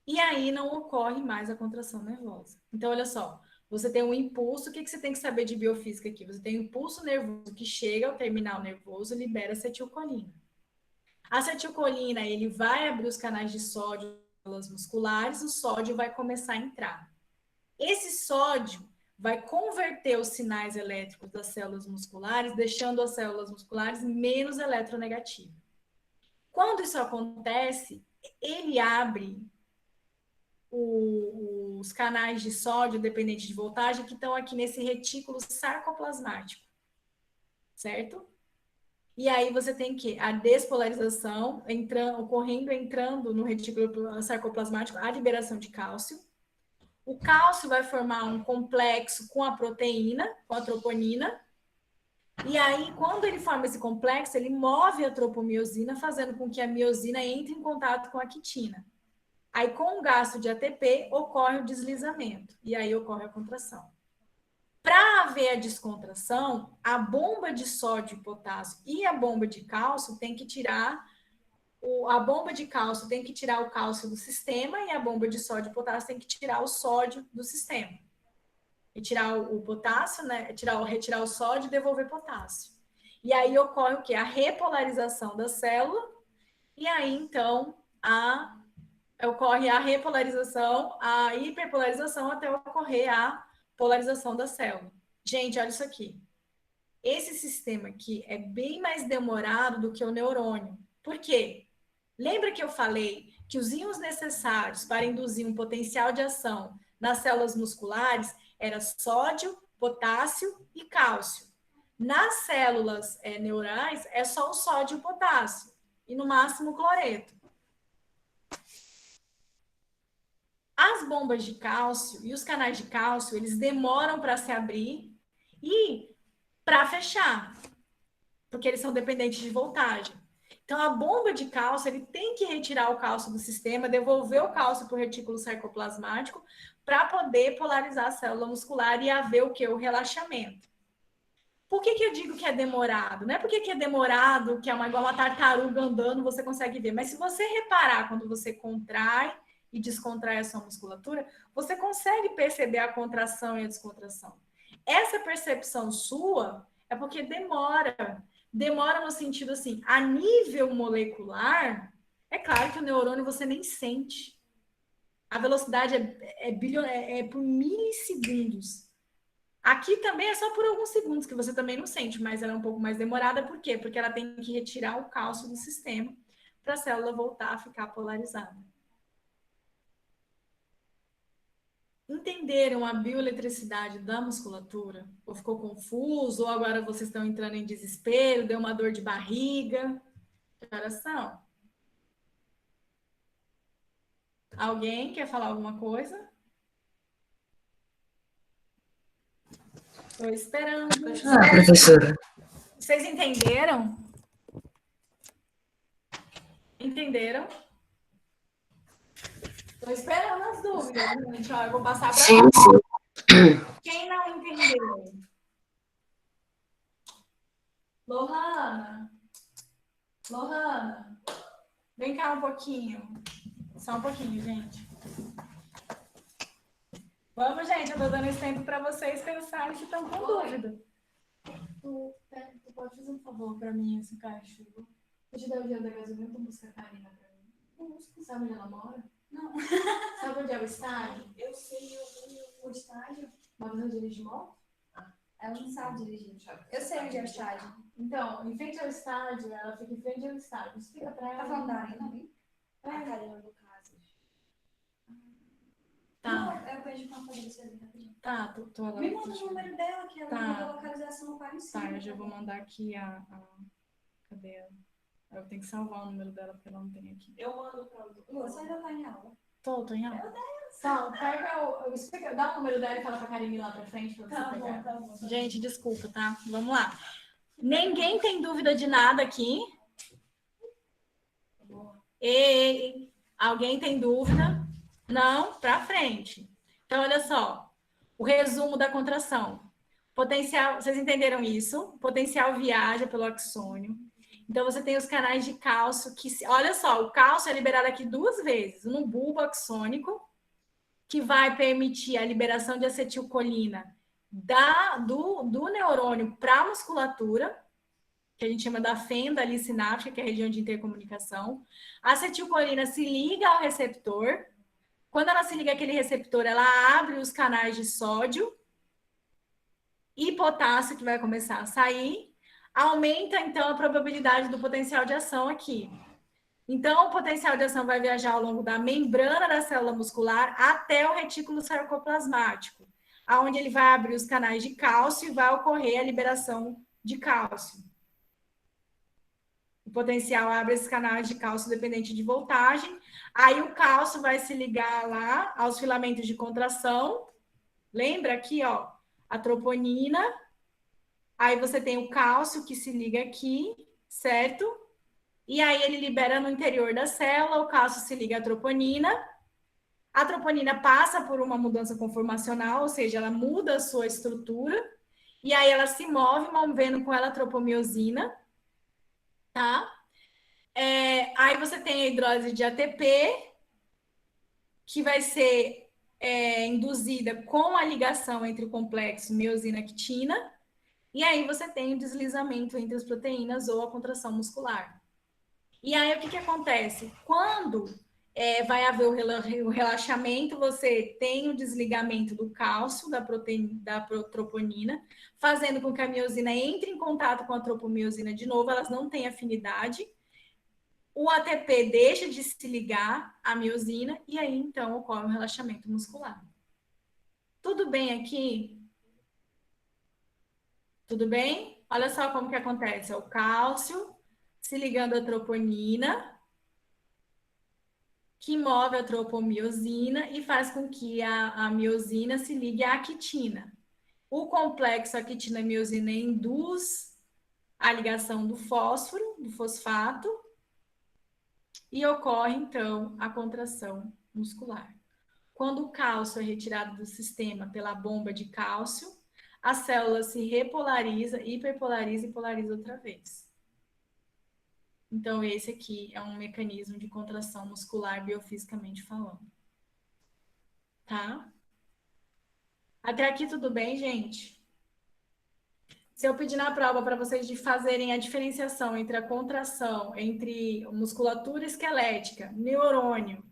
Speaker 1: e aí não ocorre mais a contração nervosa. Então, olha só, você tem um impulso, o que você tem que saber de biofísica aqui? Você tem um impulso nervoso que chega ao terminal nervoso e libera acetilcolina. A acetilcolina, ele vai abrir os canais de sódio nas musculares, o sódio vai começar a entrar. Esse sódio vai converter os sinais elétricos das células musculares, deixando as células musculares menos eletronegativas. Quando isso acontece, ele abre os canais de sódio dependente de voltagem que estão aqui nesse retículo sarcoplasmático, certo? E aí você tem que a despolarização entrando no retículo sarcoplasmático, a liberação de cálcio. O cálcio vai formar um complexo com a proteína, com a troponina, E aí, quando ele forma esse complexo, ele move a tropomiosina, fazendo com que a miosina entre em contato com a quitina. Aí, com o gasto de ATP, ocorre o deslizamento. E aí ocorre a contração. Para haver a descontração, a bomba de sódio e potássio e a bomba de cálcio tem que tirar a bomba de cálcio tem que tirar o cálcio do sistema e a bomba de sódio e potássio tem que tirar o sódio do sistema. E tirar o potássio, né? Retirar o sódio e devolver potássio. E aí ocorre o quê? A repolarização da célula, e aí, então, ocorre a repolarização, a hiperpolarização até ocorrer a polarização da célula. Gente, olha isso aqui. Esse sistema aqui é bem mais demorado do que o neurônio. Por quê? Lembra que eu falei que os íons necessários para induzir um potencial de ação nas células musculares era sódio, potássio e cálcio. Nas células neurais é só o sódio e o potássio e no máximo o cloreto. As bombas de cálcio e os canais de cálcio, eles demoram para se abrir e para fechar, porque eles são dependentes de voltagem. Então, a bomba de cálcio, ele tem que retirar o cálcio do sistema, devolver o cálcio para o retículo sarcoplasmático para poder polarizar a célula muscular e haver o quê? O relaxamento. Por que eu digo que é demorado? Não é porque é demorado, que é igual uma tartaruga andando, você consegue ver. Mas se você reparar quando você contrai e descontrai a sua musculatura, você consegue perceber a contração e a descontração. Essa percepção sua é porque demora. Demora no sentido assim, a nível molecular, é claro que o neurônio você nem sente. A velocidade é por milissegundos. Aqui também é só por alguns segundos que você também não sente, mas ela é um pouco mais demorada. Por quê? Porque ela tem que retirar o cálcio do sistema para a célula voltar a ficar polarizada. Entenderam a bioeletricidade da musculatura? Ou ficou confuso? Ou agora vocês estão entrando em desespero? Deu uma dor de barriga? Que horas são? Alguém quer falar alguma coisa? Estou esperando.
Speaker 5: Professora.
Speaker 1: Vocês entenderam? Entenderam? Estou esperando as dúvidas, gente. Ó, eu vou passar para
Speaker 5: Sim, sim.
Speaker 1: quem não entendeu. Lohana, vem cá um pouquinho. Só um pouquinho, gente. Vamos, gente, eu tô dando esse tempo para vocês pensarem se estão com dúvida. Tu pode fazer um favor para mim, esse caixa? Eu te dar o dinheiro da gasolina, tu busca a Karina para mim. Sabe onde ela mora? Não. Sabe onde é o estádio? Eu sei, o estádio. Mas você dirige moto?
Speaker 6: Ela não sabe dirigir. Eu sei onde é o estádio.
Speaker 1: Então, em frente ao estádio, ela fica em frente ao estádio. Explica pra ela.
Speaker 6: Tá falando da Arena ali?
Speaker 1: É.
Speaker 6: A Karina do caso.
Speaker 1: Tá.
Speaker 6: Não, eu vejo com a polícia ali rapidinho.
Speaker 1: Tá, tô lá.
Speaker 6: Me manda o número dela, que ela
Speaker 1: Tá.
Speaker 6: mandou a localização lá em cima.
Speaker 1: Tá, eu já vou mandar aqui Cadê ela? Eu tenho que salvar o número dela, porque ela não tem aqui.
Speaker 6: Eu mando pra você. ainda tá em aula.
Speaker 1: Tô em aula. Só, pega dá o número dela e fala pra Karine ir lá pra frente pra você pegar.
Speaker 6: Tá bom.
Speaker 1: Gente, desculpa, tá? Vamos lá. Ninguém tem dúvida de nada aqui? E alguém tem dúvida? Não? Pra frente. Então, olha só. O resumo da contração. Potencial, vocês entenderam isso? O potencial viaja pelo axônio. Então, você tem os canais de cálcio que... Olha só, o cálcio é liberado aqui 2 vezes. No bulbo axônico, que vai permitir a liberação de acetilcolina do neurônio para a musculatura, que a gente chama da fenda ali sináptica, que é a região de intercomunicação. A acetilcolina se liga ao receptor. Quando ela se liga àquele receptor, ela abre os canais de sódio e potássio que vai começar a sair. Aumenta, então, a probabilidade do potencial de ação aqui. Então, o potencial de ação vai viajar ao longo da membrana da célula muscular até o retículo sarcoplasmático, onde ele vai abrir os canais de cálcio e vai ocorrer a liberação de cálcio. O potencial abre esses canais de cálcio dependente de voltagem. Aí o cálcio vai se ligar lá aos filamentos de contração. Lembra aqui, ó, a troponina Aí você tem o cálcio que se liga aqui, certo? E aí ele libera no interior da célula, o cálcio se liga à troponina. A troponina passa por uma mudança conformacional, ou seja, ela muda a sua estrutura, e aí ela se move, movendo com ela a tropomiosina, tá? Aí você tem a hidrólise de ATP, que vai ser induzida com a ligação entre o complexo miosina-actina, e aí você tem o deslizamento entre as proteínas ou a contração muscular. E aí o que acontece? Quando vai haver o relaxamento, você tem o desligamento do cálcio, da troponina, fazendo com que a miosina entre em contato com a tropomiosina de novo, elas não têm afinidade. O ATP deixa de se ligar à miosina e aí, então, ocorre um relaxamento muscular. Tudo bem aqui? Tudo bem? Olha só como que acontece. É o cálcio se ligando à troponina, que move a tropomiosina e faz com que a miosina se ligue à actina. O complexo actina-miosina induz a ligação do fósforo, do fosfato, e ocorre, então, a contração muscular. Quando o cálcio é retirado do sistema pela bomba de cálcio, a célula se repolariza, hiperpolariza e polariza outra vez. Então, esse aqui é um mecanismo de contração muscular biofisicamente falando. Tá? Até aqui tudo bem, gente? Se eu pedir na prova para vocês de fazerem a diferenciação entre a contração, entre musculatura esquelética, neurônio,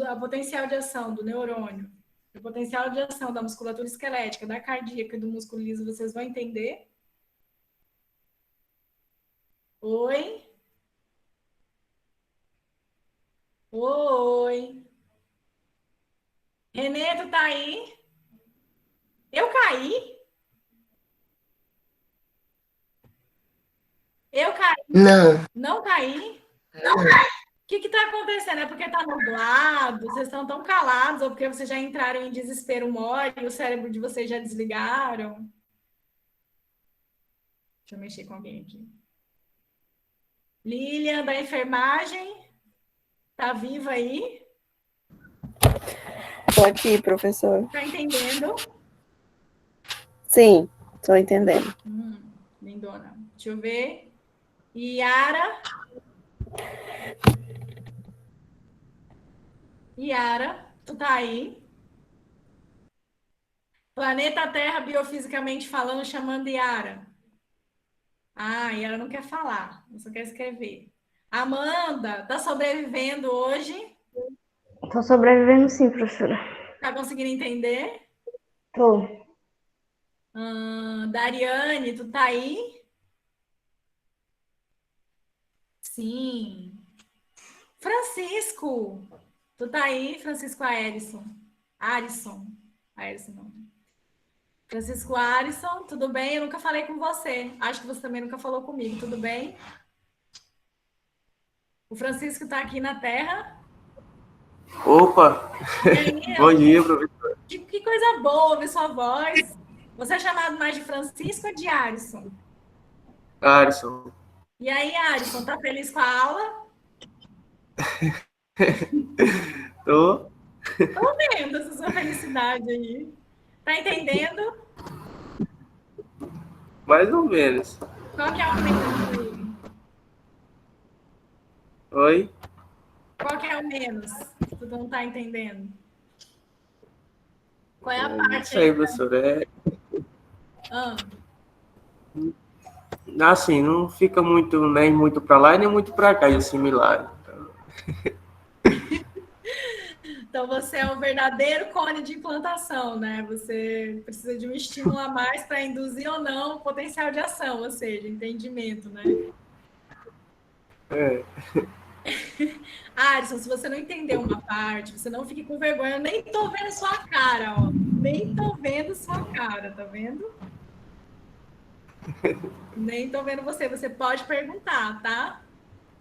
Speaker 1: a potencial de ação do neurônio, o potencial de ação da musculatura esquelética, da cardíaca e do músculo liso, vocês vão entender? Oi? Oi? Renê, tu tá aí? Eu caí? Eu caí?
Speaker 5: Não.
Speaker 1: Não caí? O que está acontecendo? É porque está nublado? Vocês estão tão calados? Ou porque vocês já entraram em desespero mole e o cérebro de vocês já desligaram? Deixa eu mexer com alguém aqui. Lilian, da enfermagem? Tá viva aí?
Speaker 4: Tô aqui, professor.
Speaker 1: Tá entendendo?
Speaker 4: Sim, tô entendendo.
Speaker 1: Lindona. Deixa eu ver. Yara? Yara, tu tá aí? Planeta Terra, biofisicamente falando, chamando Yara. Ah, Yara não quer falar, só quer escrever. Amanda, tá sobrevivendo hoje?
Speaker 7: Tô sobrevivendo sim, professora.
Speaker 1: Tá conseguindo entender?
Speaker 7: Tô.
Speaker 1: Dariane, tu tá aí? Sim. Francisco, tu tá aí, Francisco Arisson? Arisson não. Francisco Arisson, tudo bem? Eu nunca falei com você. Acho que você também nunca falou comigo, tudo bem? O Francisco tá aqui na Terra.
Speaker 8: Opa!
Speaker 1: Aí,
Speaker 8: Bom dia, professor.
Speaker 1: Que coisa boa ouvir sua voz. Você é chamado mais de Francisco ou de Arisson?
Speaker 8: Alisson.
Speaker 1: E aí, Arisson, tá feliz com a aula?
Speaker 8: Tô.
Speaker 1: Tô vendo essa sua felicidade aí. Tá entendendo?
Speaker 8: Mais ou menos.
Speaker 1: Qual que é o menos aí?
Speaker 8: Oi?
Speaker 1: Qual que é o menos? Tu não tá entendendo. Qual é a parte?
Speaker 8: Isso aí, professor. Assim, não fica muito, nem muito para lá, nem muito para cá, e similar.
Speaker 1: Então, você é um verdadeiro cone de implantação, né? Você precisa de um estímulo a mais para induzir ou não o potencial de ação, ou seja, entendimento, né? Alisson, se você não entender uma parte, você não fique com vergonha. Eu nem tô vendo sua cara, ó. Nem tô vendo sua cara, tá vendo? Nem tô vendo você. Você pode perguntar, tá?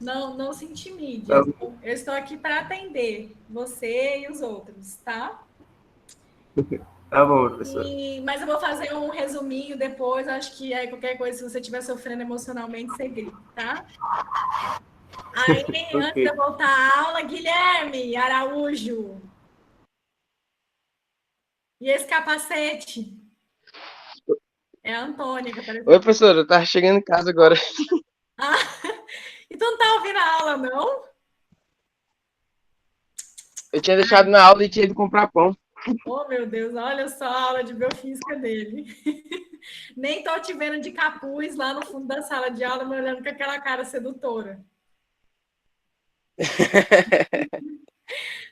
Speaker 1: Não se intimide. Eu estou aqui para atender você e os outros, tá?
Speaker 8: Tá bom, professor.
Speaker 1: Mas eu vou fazer um resuminho depois. Acho que aí qualquer coisa, se você estiver sofrendo emocionalmente, você grita, tá? Aí, antes de
Speaker 8: Ok.
Speaker 1: eu voltar à aula, Guilherme Araújo. E esse capacete? É a Antônia que apareceu.
Speaker 9: Oi, professora, eu tava chegando em casa agora.
Speaker 1: Ah, então não tá ouvindo a aula, não?
Speaker 9: Eu tinha deixado na aula e tinha ido comprar pão.
Speaker 1: Oh, meu Deus, olha só a aula de biofísica dele. Nem tô te vendo de capuz lá no fundo da sala de aula, me olhando com aquela cara sedutora.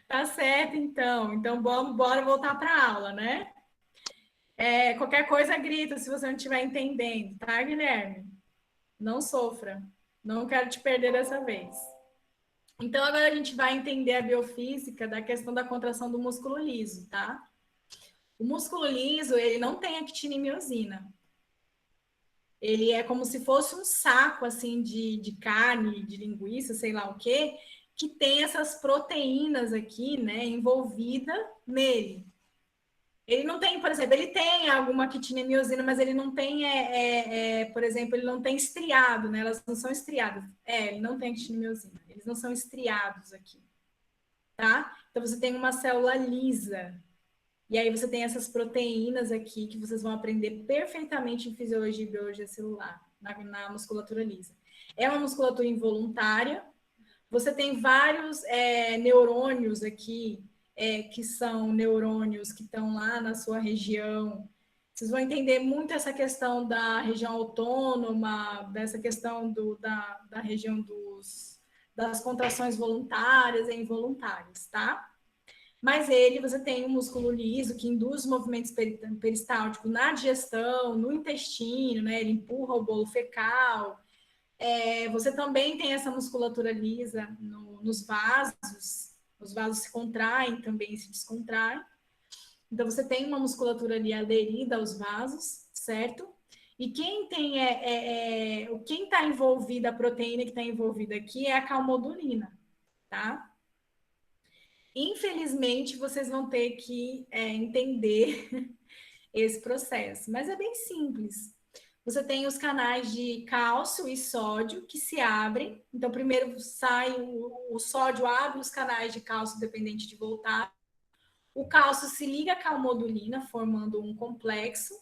Speaker 1: Tá certo, então. Então, bora voltar para a aula, né? Qualquer coisa, grita se você não estiver entendendo, tá, Guilherme? Não sofra. Não quero te perder dessa vez. Então, agora a gente vai entender a biofísica da questão da contração do músculo liso, tá? O músculo liso, ele não tem actina e miosina. Ele é como se fosse um saco, assim, de carne, de linguiça, sei lá o quê, que tem essas proteínas aqui, né, envolvida nele. Ele não tem, por exemplo, ele tem alguma actina e miosina, mas ele não tem, por exemplo, ele não tem estriado, né? Elas não são estriadas. Ele não tem actina e miosina. Eles não são estriados aqui, tá? Então, você tem uma célula lisa. E aí você tem essas proteínas aqui que vocês vão aprender perfeitamente em fisiologia e biologia celular, na musculatura lisa. É uma musculatura involuntária. Você tem vários neurônios aqui, que são neurônios que estão lá na sua região. Vocês vão entender muito essa questão da região autônoma, dessa questão da região das contrações voluntárias e involuntárias, tá? Mas você tem um músculo liso que induz movimentos peristálticos na digestão, no intestino, né? Ele empurra o bolo fecal. Você também tem essa musculatura lisa nos vasos. Os vasos se contraem, também se descontraem. Então, você tem uma musculatura ali aderida aos vasos, certo? E quem está envolvida, a proteína que está envolvida aqui é a calmodulina, tá? Infelizmente, vocês vão ter que entender esse processo, mas é bem simples. Você tem os canais de cálcio e sódio que se abrem. Então, primeiro sai o sódio, abre os canais de cálcio dependente de voltagem. O cálcio se liga à calmodulina, formando um complexo.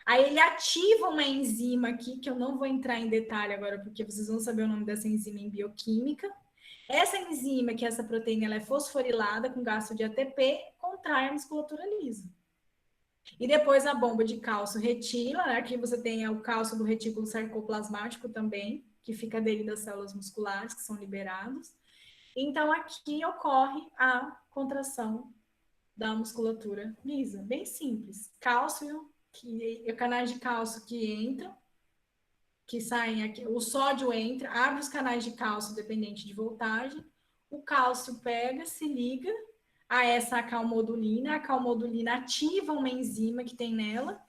Speaker 1: Aí ele ativa uma enzima aqui, que eu não vou entrar em detalhe agora, porque vocês vão saber o nome dessa enzima em bioquímica. Essa enzima, que é essa proteína, ela é fosforilada com gasto de ATP, contrai a musculatura lisa. E depois a bomba de cálcio retila, né? Aqui você tem o cálcio do retículo sarcoplasmático também, que fica aderido às células musculares, que são liberados. Então, aqui ocorre a contração da musculatura lisa. Bem simples. Cálcio, canais de cálcio que entram, que saem aqui, o sódio entra, abre os canais de cálcio dependente de voltagem, o cálcio pega, se liga a essa calmodulina, a calmodulina ativa uma enzima que tem nela,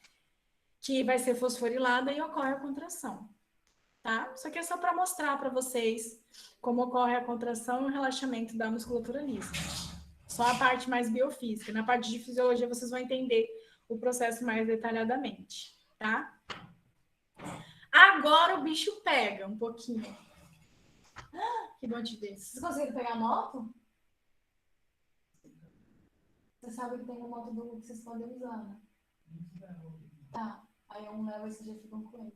Speaker 1: que vai ser fosforilada e ocorre a contração, tá? Isso aqui é só para mostrar para vocês como ocorre a contração e o relaxamento da musculatura lisa. Só a parte mais biofísica. Na parte de fisiologia, vocês vão entender o processo mais detalhadamente, tá? Agora o bicho pega um pouquinho. Que bom te ver. Vocês conseguiram pegar a moto? Você sabe que tem uma moto do que vocês podem usar, né? Tá. Aí um leva e vocês já ficam com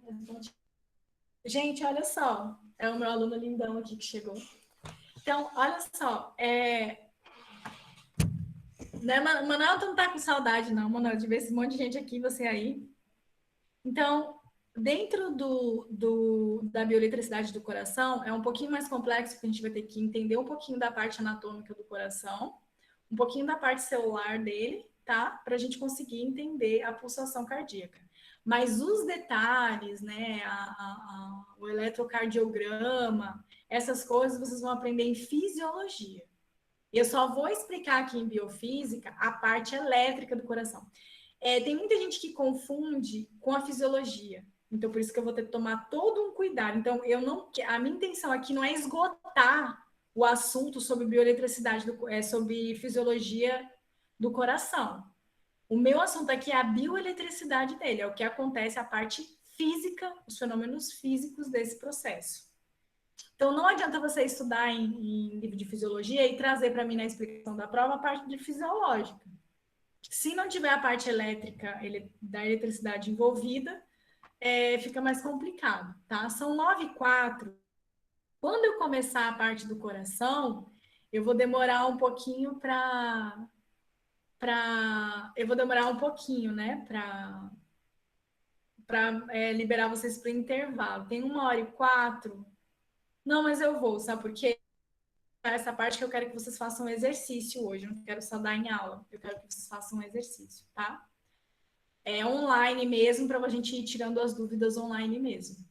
Speaker 1: ele. Gente, olha só. É o meu aluno lindão aqui que chegou. Então, olha só. Né, Manuel, tu não tá com saudade, não, Manuel, de ver esse monte de gente aqui, você aí. Então, dentro da bioeletricidade do coração, é um pouquinho mais complexo, porque a gente vai ter que entender um pouquinho da parte anatômica do coração, um pouquinho da parte celular dele, tá? Para a gente conseguir entender a pulsação cardíaca. Mas os detalhes, né, o eletrocardiograma, essas coisas vocês vão aprender em fisiologia. Eu só vou explicar aqui em biofísica a parte elétrica do coração. Tem muita gente que confunde com a fisiologia. Então, por isso que eu vou ter que tomar todo um cuidado. Então, a minha intenção aqui não é esgotar o assunto sobre bioeletricidade, sobre fisiologia do coração. O meu assunto aqui é a bioeletricidade dele, é o que acontece, a parte física, os fenômenos físicos desse processo. Então, não adianta você estudar em livro de fisiologia e trazer para mim na explicação da prova a parte de fisiológica. Se não tiver a parte elétrica, da eletricidade envolvida, fica mais complicado, tá? São 9h04. Quando eu começar a parte do coração, eu vou demorar um pouquinho eu vou demorar um pouquinho, né, para liberar vocês para o intervalo. Tem 1h04. Não, mas eu vou, sabe por quê? Essa parte que eu quero que vocês façam um exercício hoje. Eu não quero só dar em aula. Eu quero que vocês façam um exercício, tá? É online mesmo, para a gente ir tirando as dúvidas online mesmo.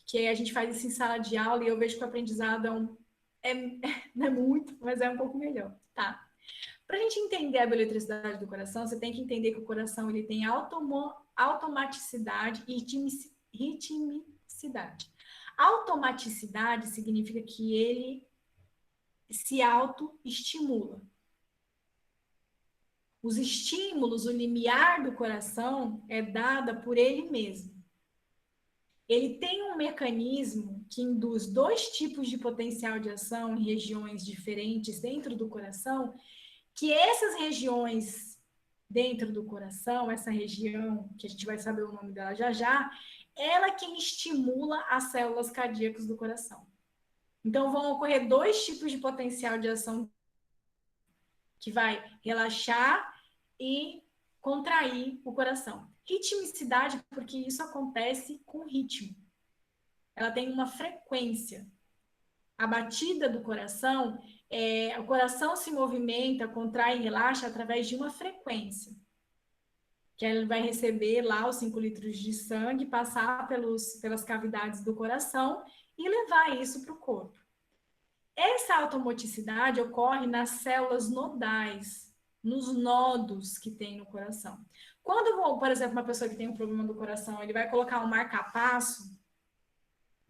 Speaker 1: Que aí a gente faz isso em sala de aula e eu vejo que o aprendizado não é muito, mas é um pouco melhor, tá? Para a gente entender a bioeletricidade do coração, você tem que entender que o coração ele tem automaticidade e ritmicidade. Automaticidade significa que ele se autoestimula. Os estímulos, o limiar do coração é dada por ele mesmo. Ele tem um mecanismo que induz 2 tipos de potencial de ação em regiões diferentes dentro do coração, que essas regiões dentro do coração, essa região, que a gente vai saber o nome dela já já, ela é quem estimula as células cardíacas do coração. Então, vão ocorrer 2 tipos de potencial de ação que vai relaxar e contrair o coração. Ritmicidade, porque isso acontece com ritmo. Ela tem uma frequência. A batida do coração, o coração se movimenta, contrai e relaxa através de uma frequência. Que ele vai receber lá os 5 litros de sangue, passar pelas cavidades do coração e levar isso para o corpo. Essa automoticidade ocorre nas células nodais, nos nodos que tem no coração. Quando, por exemplo, uma pessoa que tem um problema do coração, ele vai colocar um marca-passo.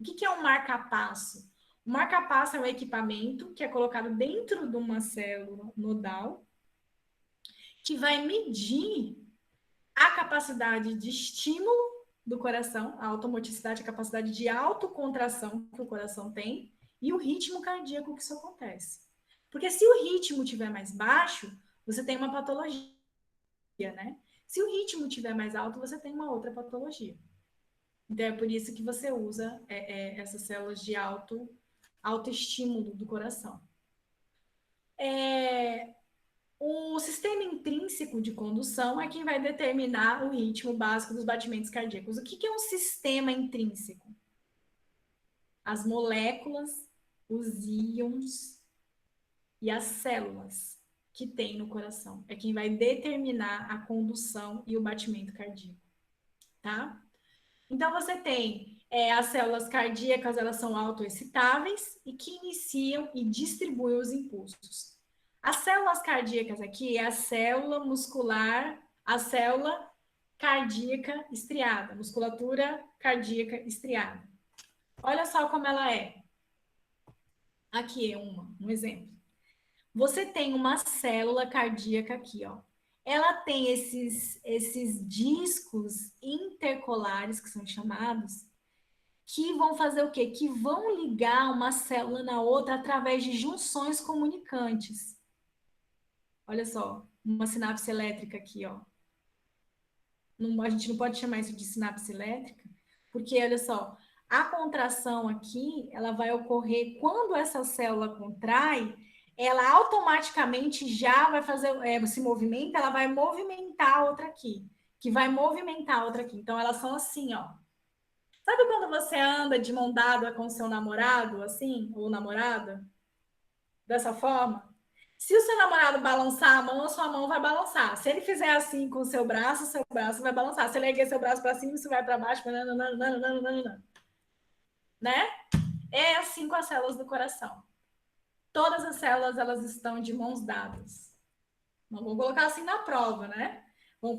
Speaker 1: O que é um marca-passo? O marca-passo é um equipamento que é colocado dentro de uma célula nodal que vai medir a capacidade de estímulo do coração, a automoticidade, a capacidade de autocontração que o coração tem e o ritmo cardíaco que isso acontece. Porque se o ritmo estiver mais baixo, você tem uma patologia, né? Se o ritmo estiver mais alto, você tem uma outra patologia. Então, é por isso que você usa essas células de autoestímulo do coração. O sistema intrínseco de condução é quem vai determinar o ritmo básico dos batimentos cardíacos. O que é um sistema intrínseco? As moléculas, os íons e as células que tem no coração. É quem vai determinar a condução e o batimento cardíaco, tá? Então, você tem as células cardíacas, elas são autoexcitáveis e que iniciam e distribuem os impulsos. As células cardíacas aqui é a célula muscular, a célula cardíaca estriada, musculatura cardíaca estriada. Olha só como ela é. Aqui é um exemplo. Você tem uma célula cardíaca aqui, ó. Ela tem esses discos intercolares, que são chamados, que vão fazer o quê? Que vão ligar uma célula na outra através de junções comunicantes. Olha só, uma sinapse elétrica aqui, ó. A gente não pode chamar isso de sinapse elétrica, porque, olha só, a contração aqui, ela vai ocorrer quando essa célula contrai, ela automaticamente já vai fazer, se movimenta, ela vai movimentar a outra aqui, que vai movimentar a outra aqui. Então, elas são assim, ó. Sabe quando você anda de mão dada com seu namorado, assim, ou namorada? Dessa forma? Se o seu namorado balançar a mão, a sua mão vai balançar. Se ele fizer assim com o seu braço vai balançar. Se ele erguer seu braço para cima, isso vai para baixo, né? É assim com as células do coração. Todas as células, elas estão de mãos dadas. Não vou colocar assim na prova, né?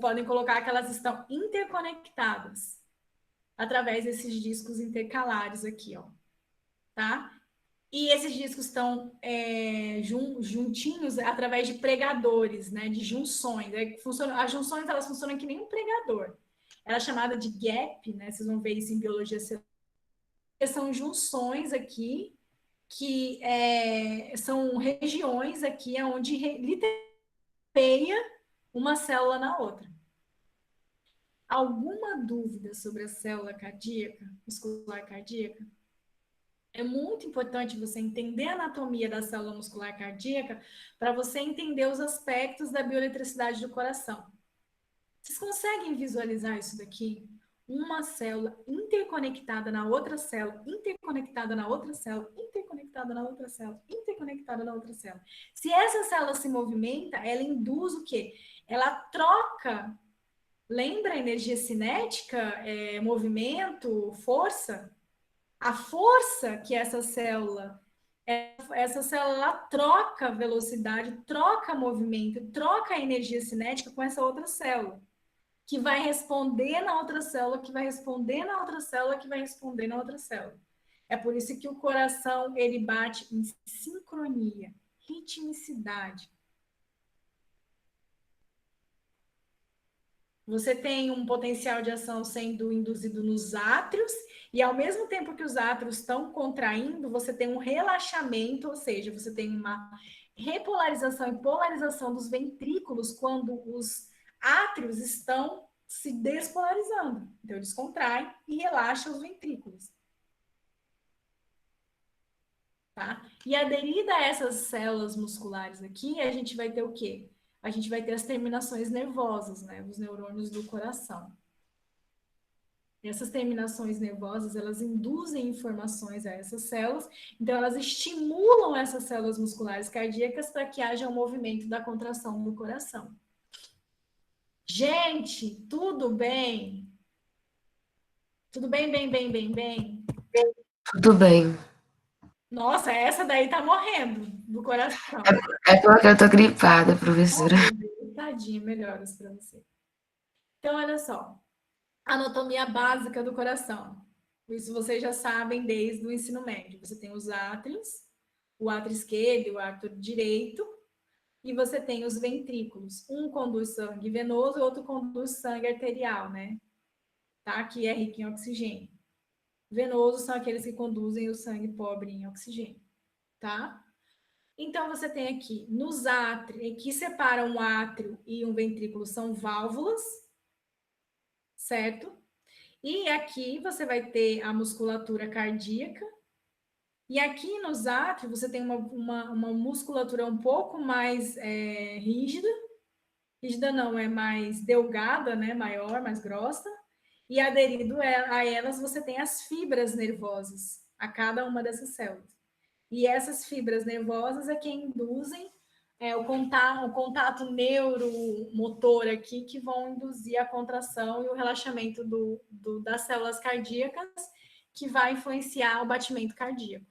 Speaker 1: Podem colocar que elas estão interconectadas através desses discos intercalares aqui, ó. Tá? E esses discos estão juntinhos através de pregadores, né, de junções. As junções elas funcionam que nem um pregador. Ela é chamada de gap, né? Vocês vão ver isso em biologia celular. São junções aqui que são regiões aqui onde literalmente uma célula na outra. Alguma dúvida sobre a célula cardíaca, muscular cardíaca? É muito importante você entender a anatomia da célula muscular cardíaca para você entender os aspectos da bioeletricidade do coração. Vocês conseguem visualizar isso daqui? Uma célula interconectada na outra célula, interconectada na outra célula, interconectada na outra célula, interconectada na outra célula. Se essa célula se movimenta, ela induz o quê? Ela troca. Lembra a energia cinética, movimento, força? A força que essa célula ela troca velocidade, troca movimento, troca energia cinética com essa outra célula, que vai responder na outra célula, que vai responder na outra célula, que vai responder na outra célula. É por isso que o coração ele bate em sincronia, ritmicidade. Você tem um potencial de ação sendo induzido nos átrios, e ao mesmo tempo que os átrios estão contraindo, você tem um relaxamento, ou seja, você tem uma repolarização e polarização dos ventrículos quando os átrios estão se despolarizando. Então, eles contraem e relaxam os ventrículos. Tá? E aderida a essas células musculares aqui, a gente vai ter o quê? A gente vai ter as terminações nervosas, né? Os neurônios do coração. Essas terminações nervosas, elas induzem informações a essas células, então elas estimulam essas células musculares cardíacas para que haja um movimento da contração do coração. Gente, tudo bem? Tudo bem, bem?
Speaker 5: Tudo bem.
Speaker 1: Nossa, essa daí tá morrendo do coração.
Speaker 5: É porque eu tô gripada, professora.
Speaker 1: Tadinha, melhoras para você. Então, olha só. Anatomia básica do coração. Isso vocês já sabem desde o ensino médio. Você tem os átrios, o átrio esquerdo e o átrio direito, e você tem os ventrículos. Um conduz sangue venoso e outro conduz sangue arterial, né? Tá? Que é rico em oxigênio. Venosos são aqueles que conduzem o sangue pobre em oxigênio, tá? Então, você tem aqui, nos átrios, que separam um átrio e um ventrículo, são válvulas, certo? E aqui você vai ter a musculatura cardíaca. E aqui nos átrios você tem uma musculatura um pouco mais rígida. Rígida não, é mais delgada, né? Maior, mais grossa. E aderido a elas você tem as fibras nervosas, a cada uma dessas células. E essas fibras nervosas é que induzem o contato neuromotor aqui, que vão induzir a contração e o relaxamento das células cardíacas, que vai influenciar o batimento cardíaco,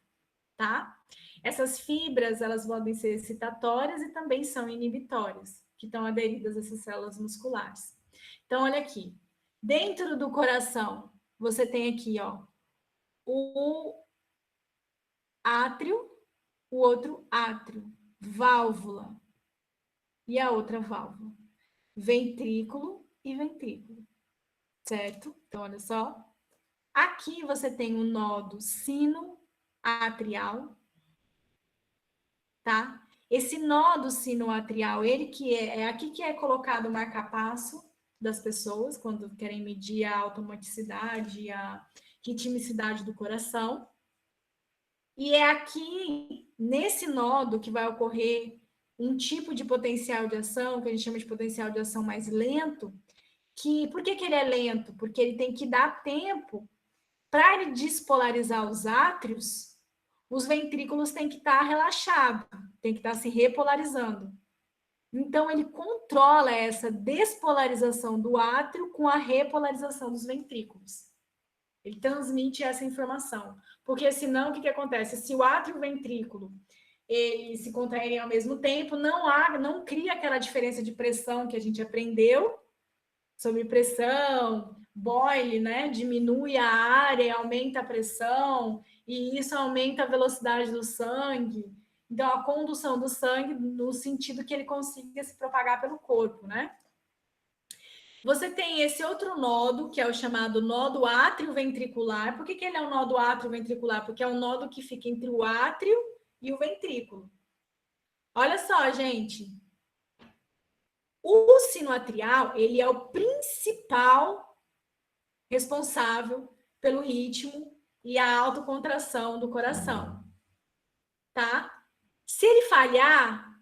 Speaker 1: tá? Essas fibras, elas podem ser excitatórias e também são inibitórias, que estão aderidas a essas células musculares. Então, olha aqui. Dentro do coração, você tem aqui, ó, o átrio, o outro átrio, válvula e a outra válvula, ventrículo e ventrículo, certo? Então, olha só. Aqui você tem o nodo sinoatrial, tá? Esse nodo sinoatrial, ele que é aqui que é colocado o marca-passo das pessoas quando querem medir a automaticidade, a ritmicidade do coração. E é aqui, nesse nodo, que vai ocorrer um tipo de potencial de ação, que a gente chama de potencial de ação mais lento, que, por que ele é lento? Porque ele tem que dar tempo para ele despolarizar os átrios, os ventrículos têm que estar relaxados, tem que estar se repolarizando. Então, ele controla essa despolarização do átrio com a repolarização dos ventrículos. Ele transmite essa informação. Porque senão, o que acontece? Se o átrio e o ventrículo eles se contraírem ao mesmo tempo, não cria aquela diferença de pressão que a gente aprendeu sobre pressão, boile, né? Diminui a área, aumenta a pressão, e isso aumenta a velocidade do sangue. Então, a condução do sangue no sentido que ele consiga se propagar pelo corpo, né? Você tem esse outro nodo, que é o chamado nodo átrio-ventricular. Por que ele é um nodo átrio-ventricular? Porque é um nodo que fica entre o átrio e o ventrículo. Olha só, gente. O sino atrial, ele é o principal responsável pelo ritmo e a autocontração do coração, tá? Se ele falhar,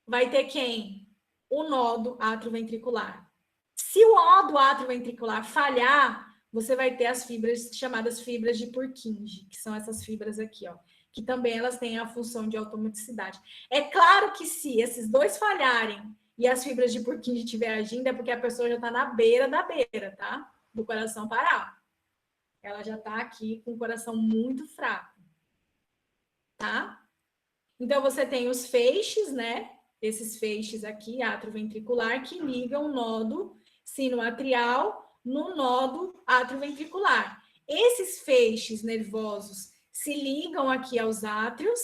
Speaker 1: vai ter quem? O nodo átrio-ventricular. Se o nodo átrio-ventricular falhar, você vai ter as fibras chamadas fibras de Purkinje, que são essas fibras aqui, ó, que também elas têm a função de automaticidade. É claro que se esses dois falharem e as fibras de Purkinje estiver agindo, é porque a pessoa já está na beira da beira, tá? Do coração parar. Ela já está aqui com o coração muito fraco, tá? Então, você tem os feixes, né? Esses feixes aqui, atrioventricular, que ligam o nodo sinoatrial no nodo atrioventricular. Esses feixes nervosos se ligam aqui aos átrios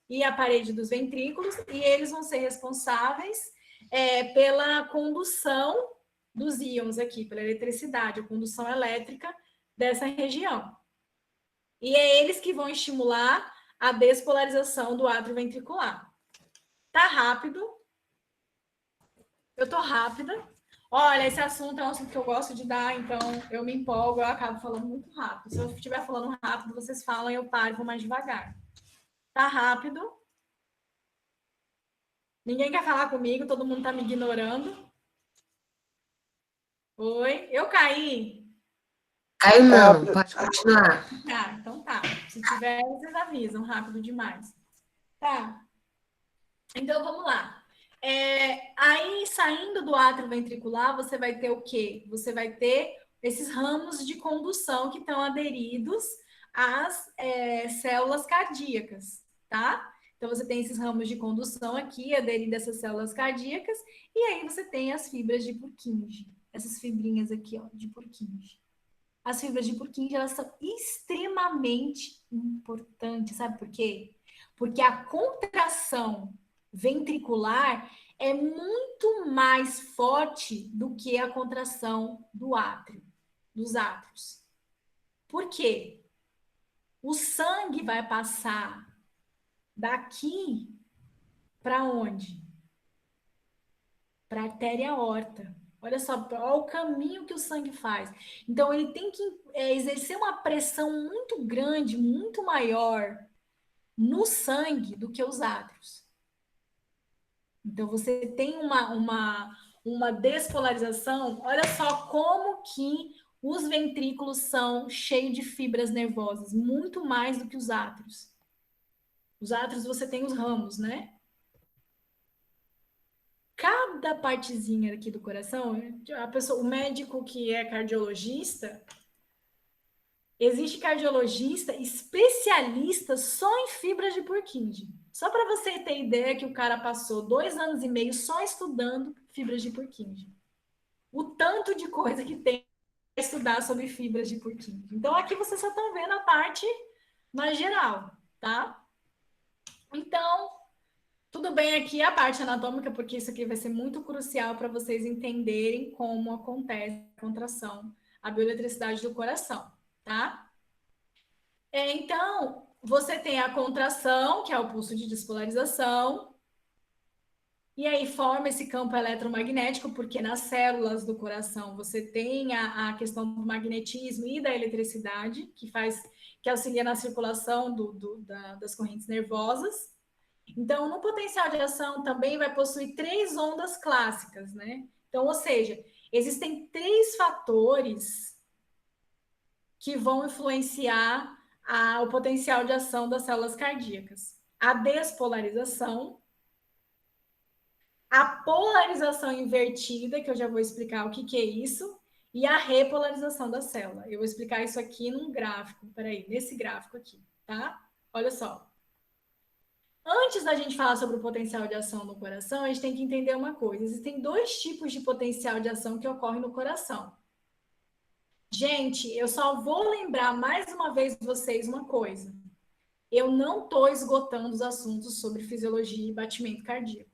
Speaker 1: e à parede dos ventrículos, e eles vão ser responsáveis pela condução dos íons aqui, pela eletricidade, a condução elétrica dessa região. E é eles que vão estimular a despolarização do átrio ventricular. Tá rápido? Eu tô rápida. Olha, esse assunto é um assunto que eu gosto de dar, então eu me empolgo, eu acabo falando muito rápido. Se eu estiver falando rápido, vocês falam, eu paro e vou mais devagar. Tá rápido? Ninguém quer falar comigo, todo mundo tá me ignorando. Oi? Eu caí?
Speaker 5: Caiu não, pode continuar.
Speaker 1: Tá, então tá. Se tiver, vocês avisam, rápido demais. Tá. Então, vamos lá. Aí, saindo do átrio ventricular, você vai ter o quê? Você vai ter esses ramos de condução que estão aderidos às células cardíacas, tá? Então, você tem esses ramos de condução aqui, aderidos a essas células cardíacas, e aí você tem as fibras de Purkinje. Essas fibrinhas aqui, ó, de Purkinje. As fibras de Purkinje, elas são extremamente importantes, sabe por quê? Porque a contração ventricular é muito mais forte do que a contração do átrio, dos átrios. Por quê? O sangue vai passar daqui para onde? Para a artéria aorta. Olha só, olha o caminho que o sangue faz. Então, ele tem que exercer uma pressão muito grande, muito maior no sangue do que os átrios. Então, você tem uma despolarização. Olha só como que os ventrículos são cheios de fibras nervosas, muito mais do que os átrios. Os átrios, você tem os ramos, né? Cada partezinha aqui do coração, o médico que é cardiologista, existe cardiologista especialista só em fibras de Purkinje. Só para você ter ideia que o cara passou 2 anos e meio só estudando fibras de Purkinje. O tanto de coisa que tem para estudar sobre fibras de Purkinje. Então, aqui vocês só estão vendo a parte mais geral, tá? Então, tudo bem aqui a parte anatômica, porque isso aqui vai ser muito crucial para vocês entenderem como acontece a contração, a bioeletricidade do coração, tá? Então, você tem a contração, que é o pulso de despolarização, e aí forma esse campo eletromagnético, porque nas células do coração você tem a questão do magnetismo e da eletricidade, que auxilia na circulação das correntes nervosas. Então, no potencial de ação também vai possuir 3 ondas clássicas, né? Então, ou seja, existem 3 fatores que vão influenciar o potencial de ação das células cardíacas. A despolarização, a polarização invertida, que eu já vou explicar o que é isso, e a repolarização da célula. Eu vou explicar isso aqui num gráfico, peraí, nesse gráfico aqui, tá? Olha só. Antes da gente falar sobre o potencial de ação no coração, a gente tem que entender uma coisa. Existem 2 tipos de potencial de ação que ocorrem no coração. Gente, eu só vou lembrar mais uma vez vocês uma coisa. Eu não estou esgotando os assuntos sobre fisiologia e batimento cardíaco.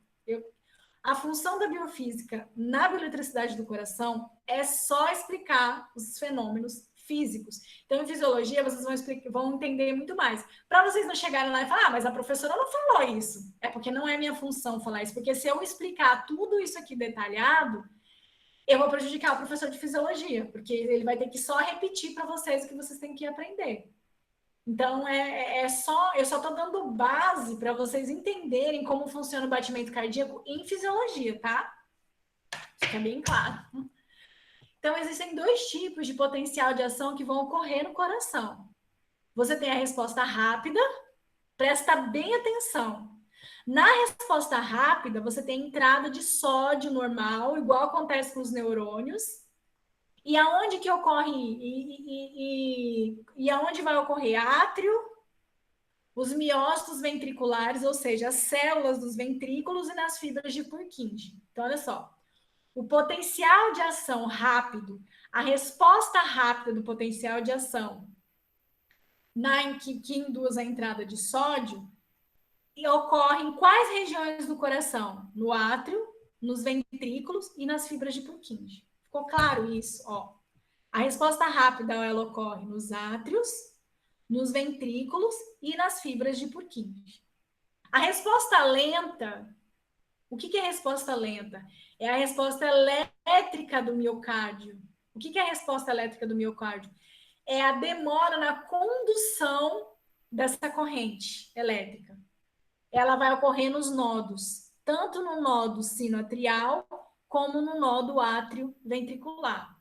Speaker 1: A função da biofísica na bioeletricidade do coração é só explicar os fenômenos físicos. Então, em fisiologia, vocês vão entender muito mais. Para vocês não chegarem lá e falar, mas a professora não falou isso. É porque não é minha função falar isso. Porque se eu explicar tudo isso aqui detalhado, eu vou prejudicar o professor de fisiologia, porque ele vai ter que só repetir para vocês o que vocês têm que aprender. Então, eu só estou dando base para vocês entenderem como funciona o batimento cardíaco em fisiologia, tá? Fica bem claro. Então, existem 2 tipos de potencial de ação que vão ocorrer no coração. Você tem a resposta rápida, presta bem atenção. Na resposta rápida, você tem entrada de sódio normal, igual acontece com os neurônios. E aonde que ocorre? E aonde vai ocorrer? Átrio, os miócitos ventriculares, ou seja, as células dos ventrículos e nas fibras de Purkinje. Então, olha só. O potencial de ação rápido, a resposta rápida do potencial de ação que induz a entrada de sódio, e ocorre em quais regiões do coração? No átrio, nos ventrículos e nas fibras de Purkinje. Ficou claro isso? Ó. A resposta rápida ela ocorre nos átrios, nos ventrículos e nas fibras de Purkinje. A resposta lenta, o que é resposta lenta? É a resposta elétrica do miocárdio. O que é a resposta elétrica do miocárdio? É a demora na condução dessa corrente elétrica. Ela vai ocorrer nos nodos, tanto no nodo sinoatrial como no nodo átrio ventricular.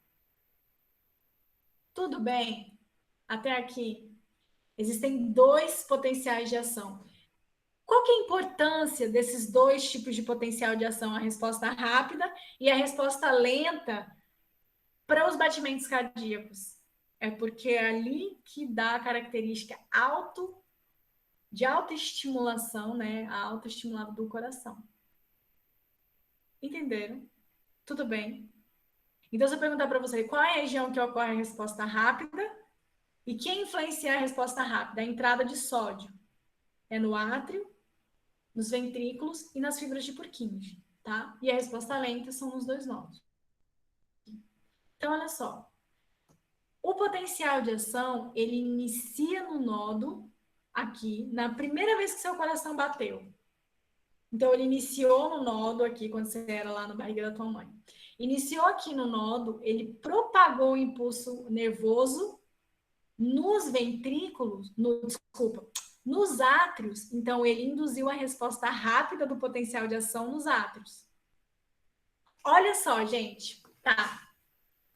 Speaker 1: Tudo bem? Até aqui. Existem 2 potenciais de ação. Qual que é a importância desses 2 tipos de potencial de ação? A resposta rápida e a resposta lenta para os batimentos cardíacos. É porque é ali que dá a característica de autoestimulação, né? A autoestimulação do coração. Entenderam? Tudo bem? Então, se eu perguntar para você qual é a região que ocorre a resposta rápida e quem influencia a resposta rápida? A entrada de sódio. É no átrio, nos ventrículos e nas fibras de Purkinje, tá? E a resposta lenta são nos 2 nodos. Então, olha só. O potencial de ação, ele inicia no nodo aqui, na primeira vez que seu coração bateu. Então, ele iniciou no nodo aqui, quando você era lá na barriga da tua mãe. Iniciou aqui no nodo, ele propagou o impulso nervoso nos ventrículos, nos átrios. Então, ele induziu a resposta rápida do potencial de ação nos átrios. Olha só, gente. Tá.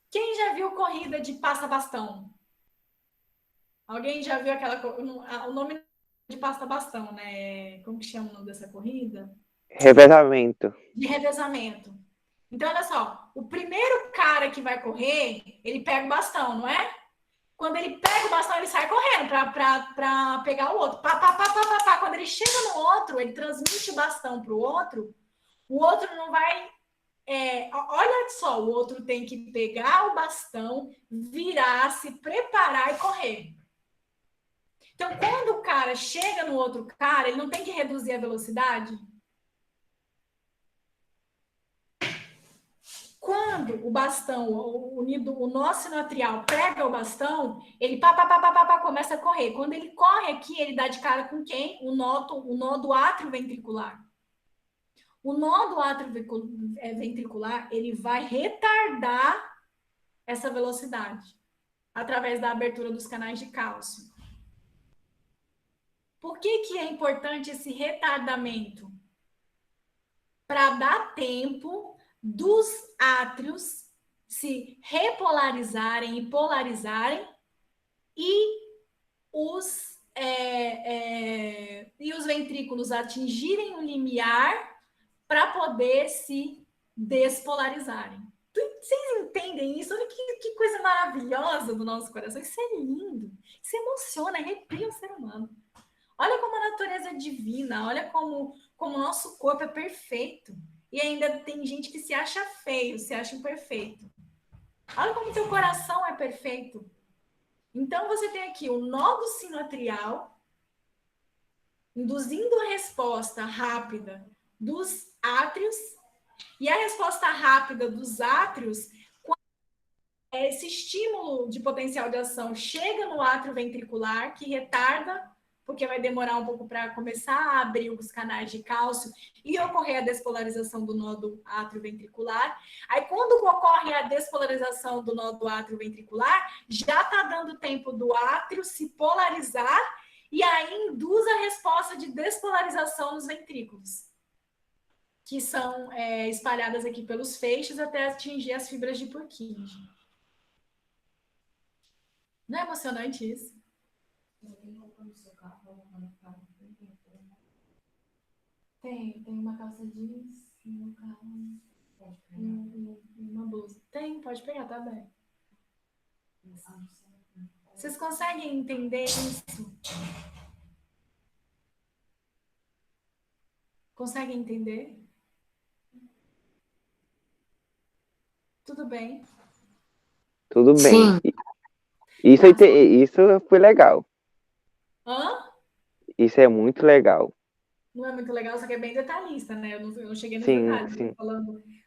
Speaker 1: Quem já viu corrida de passa-bastão? Alguém já viu o nome de passa-bastão, né? Como que chama o nome dessa corrida?
Speaker 2: Revezamento.
Speaker 1: De revezamento. Então, olha só. O primeiro cara que vai correr, ele pega o bastão, não é? Quando ele pega o bastão, ele sai correndo para pegar o outro. Quando ele chega no outro, ele transmite o bastão para o outro não vai... olha só, o outro tem que pegar o bastão, virar, se preparar e correr. Então, quando o cara chega no outro cara, ele não tem que reduzir a velocidade? Quando o bastão, o nó sinoatrial pega o bastão, ele começa a correr. Quando ele corre aqui, ele dá de cara com quem? O nó do átrio ventricular. O nó do átrio ventricular, ele vai retardar essa velocidade através da abertura dos canais de cálcio. Por que é importante esse retardamento? Para dar tempo dos átrios se repolarizarem e polarizarem e os ventrículos atingirem o limiar para poder se despolarizarem. Vocês entendem isso? Olha que coisa maravilhosa do nosso coração. Isso é lindo. Isso emociona, arrepia o ser humano. Olha como a natureza é divina. Olha como o nosso corpo é perfeito. E ainda tem gente que se acha feio, se acha imperfeito. Olha como teu coração é perfeito. Então, você tem aqui o nó do sino atrial, induzindo a resposta rápida dos átrios, e a resposta rápida dos átrios, quando esse estímulo de potencial de ação chega no átrio ventricular, que retarda, porque vai demorar um pouco para começar a abrir os canais de cálcio e ocorrer a despolarização do nó do átrio ventricular. Aí, quando ocorre a despolarização do nó do átrio ventricular, já está dando tempo do átrio se polarizar e aí induz a resposta de despolarização nos ventrículos, que são espalhadas aqui pelos feixes até atingir as fibras de Purkinje. Não é emocionante isso? Tem uma calça jeans, uma blusa. Tem, pode pegar, tá bem. Vocês conseguem entender isso? Conseguem entender? Tudo bem?
Speaker 2: Tudo bem.
Speaker 5: Sim.
Speaker 2: Isso foi legal.
Speaker 1: Hã?
Speaker 2: Isso é muito legal.
Speaker 1: Não é muito legal, só que é bem detalhista, né? Eu não cheguei no
Speaker 2: Sim,
Speaker 1: detalhe.
Speaker 2: sim.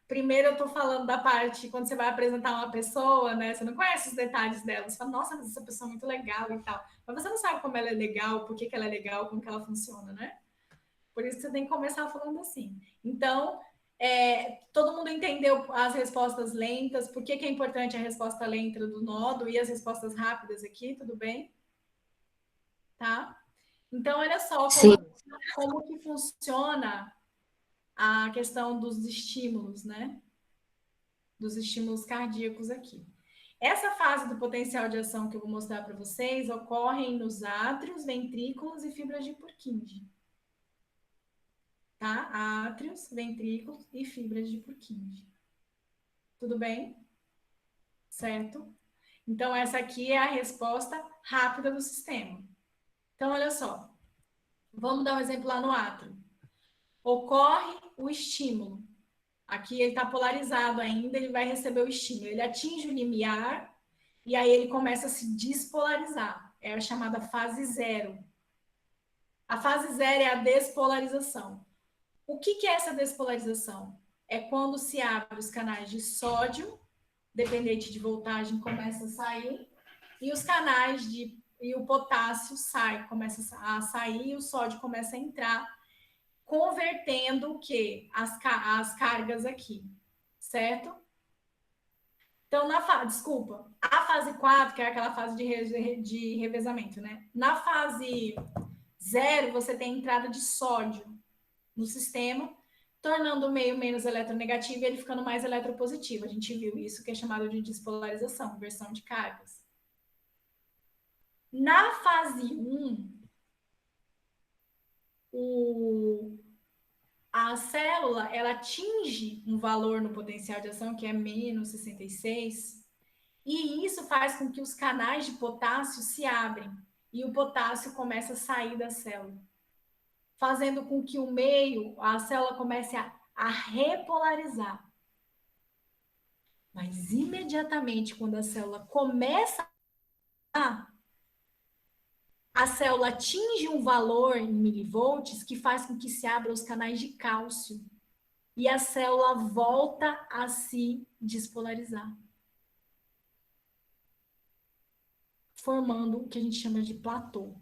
Speaker 1: Primeiro eu tô falando da parte, quando você vai apresentar uma pessoa, né? Você não conhece os detalhes dela. Você fala, nossa, mas essa pessoa é muito legal e tal. Mas você não sabe como ela é legal, por que ela é legal, como que ela funciona, né? Por isso você tem que começar falando assim. Então, todo mundo entendeu as respostas lentas, por que é importante a resposta lenta do nódo e as respostas rápidas aqui, tudo bem? Tá? Então, olha só como que funciona a questão dos estímulos, né? Dos estímulos cardíacos aqui. Essa fase do potencial de ação que eu vou mostrar para vocês ocorre nos átrios, ventrículos e fibras de Purkinje. Tá? Átrios, ventrículos e fibras de Purkinje. Tudo bem? Certo? Então, essa aqui é a resposta rápida do sistema. Então, olha só. Vamos dar um exemplo lá no átrio. Ocorre o estímulo. Aqui ele está polarizado ainda, ele vai receber o estímulo. Ele atinge o limiar e aí ele começa a se despolarizar. É a chamada fase zero. A fase zero é a despolarização. O que é essa despolarização? É quando se abre os canais de sódio, dependente de voltagem, começa a sair, e os canais e o potássio começa a sair, e o sódio começa a entrar, convertendo o quê? As cargas aqui, certo? Então, a fase 4, que é aquela fase de revezamento, né? Na fase 0, você tem a entrada de sódio no sistema, tornando o meio menos eletronegativo e ele ficando mais eletropositivo. A gente viu isso, que é chamado de despolarização, inversão de cargas. Na fase 1, a célula ela atinge um valor no potencial de ação que é menos 66, e isso faz com que os canais de potássio se abrem e o potássio começa a sair da célula, fazendo com que o meio, a célula comece a repolarizar. Mas imediatamente quando a célula começa a célula atinge um valor em milivolts que faz com que se abram os canais de cálcio e a célula volta a se despolarizar, formando o que a gente chama de platô,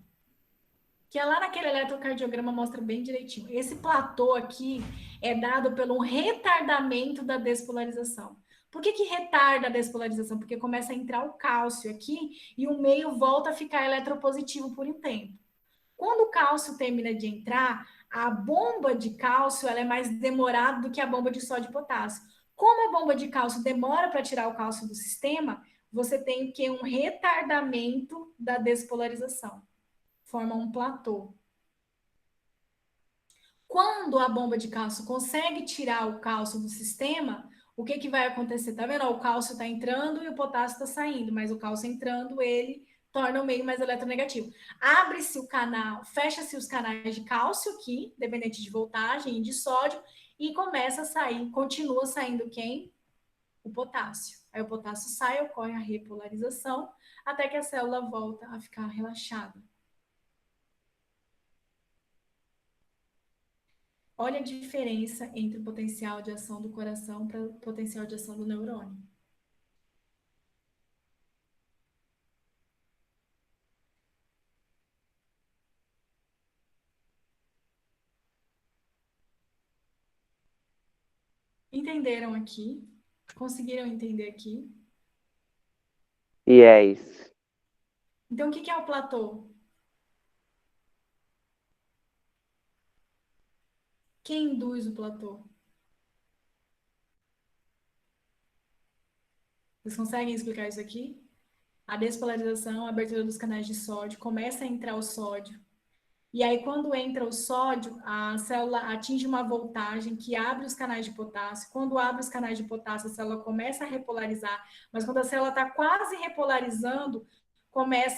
Speaker 1: que é lá naquele eletrocardiograma mostra bem direitinho. Esse platô aqui é dado pelo retardamento da despolarização. Por que retarda a despolarização? Porque começa a entrar o cálcio aqui e o meio volta a ficar eletropositivo por um tempo. Quando o cálcio termina de entrar, a bomba de cálcio ela é mais demorada do que a bomba de sódio e potássio. Como a bomba de cálcio demora para tirar o cálcio do sistema, você tem que um retardamento da despolarização. Forma um platô. Quando a bomba de cálcio consegue tirar o cálcio do sistema, o que vai acontecer? Tá vendo? O cálcio está entrando e o potássio está saindo, mas o cálcio entrando, ele torna o meio mais eletronegativo. Abre-se o canal, fecha-se os canais de cálcio aqui, dependente de voltagem e de sódio, e começa a sair, continua saindo quem? O potássio. Aí o potássio sai, ocorre a repolarização, até que a célula volta a ficar relaxada. Olha a diferença entre o potencial de ação do coração para o potencial de ação do neurônio. Entenderam aqui? Conseguiram entender aqui?
Speaker 2: Yes.
Speaker 1: Então, o que é o platô? Quem induz o platô? Vocês conseguem explicar isso aqui? A despolarização, a abertura dos canais de sódio, começa a entrar o sódio. E aí, quando entra o sódio, a célula atinge uma voltagem que abre os canais de potássio. Quando abre os canais de potássio, a célula começa a repolarizar. Mas quando a célula está quase repolarizando,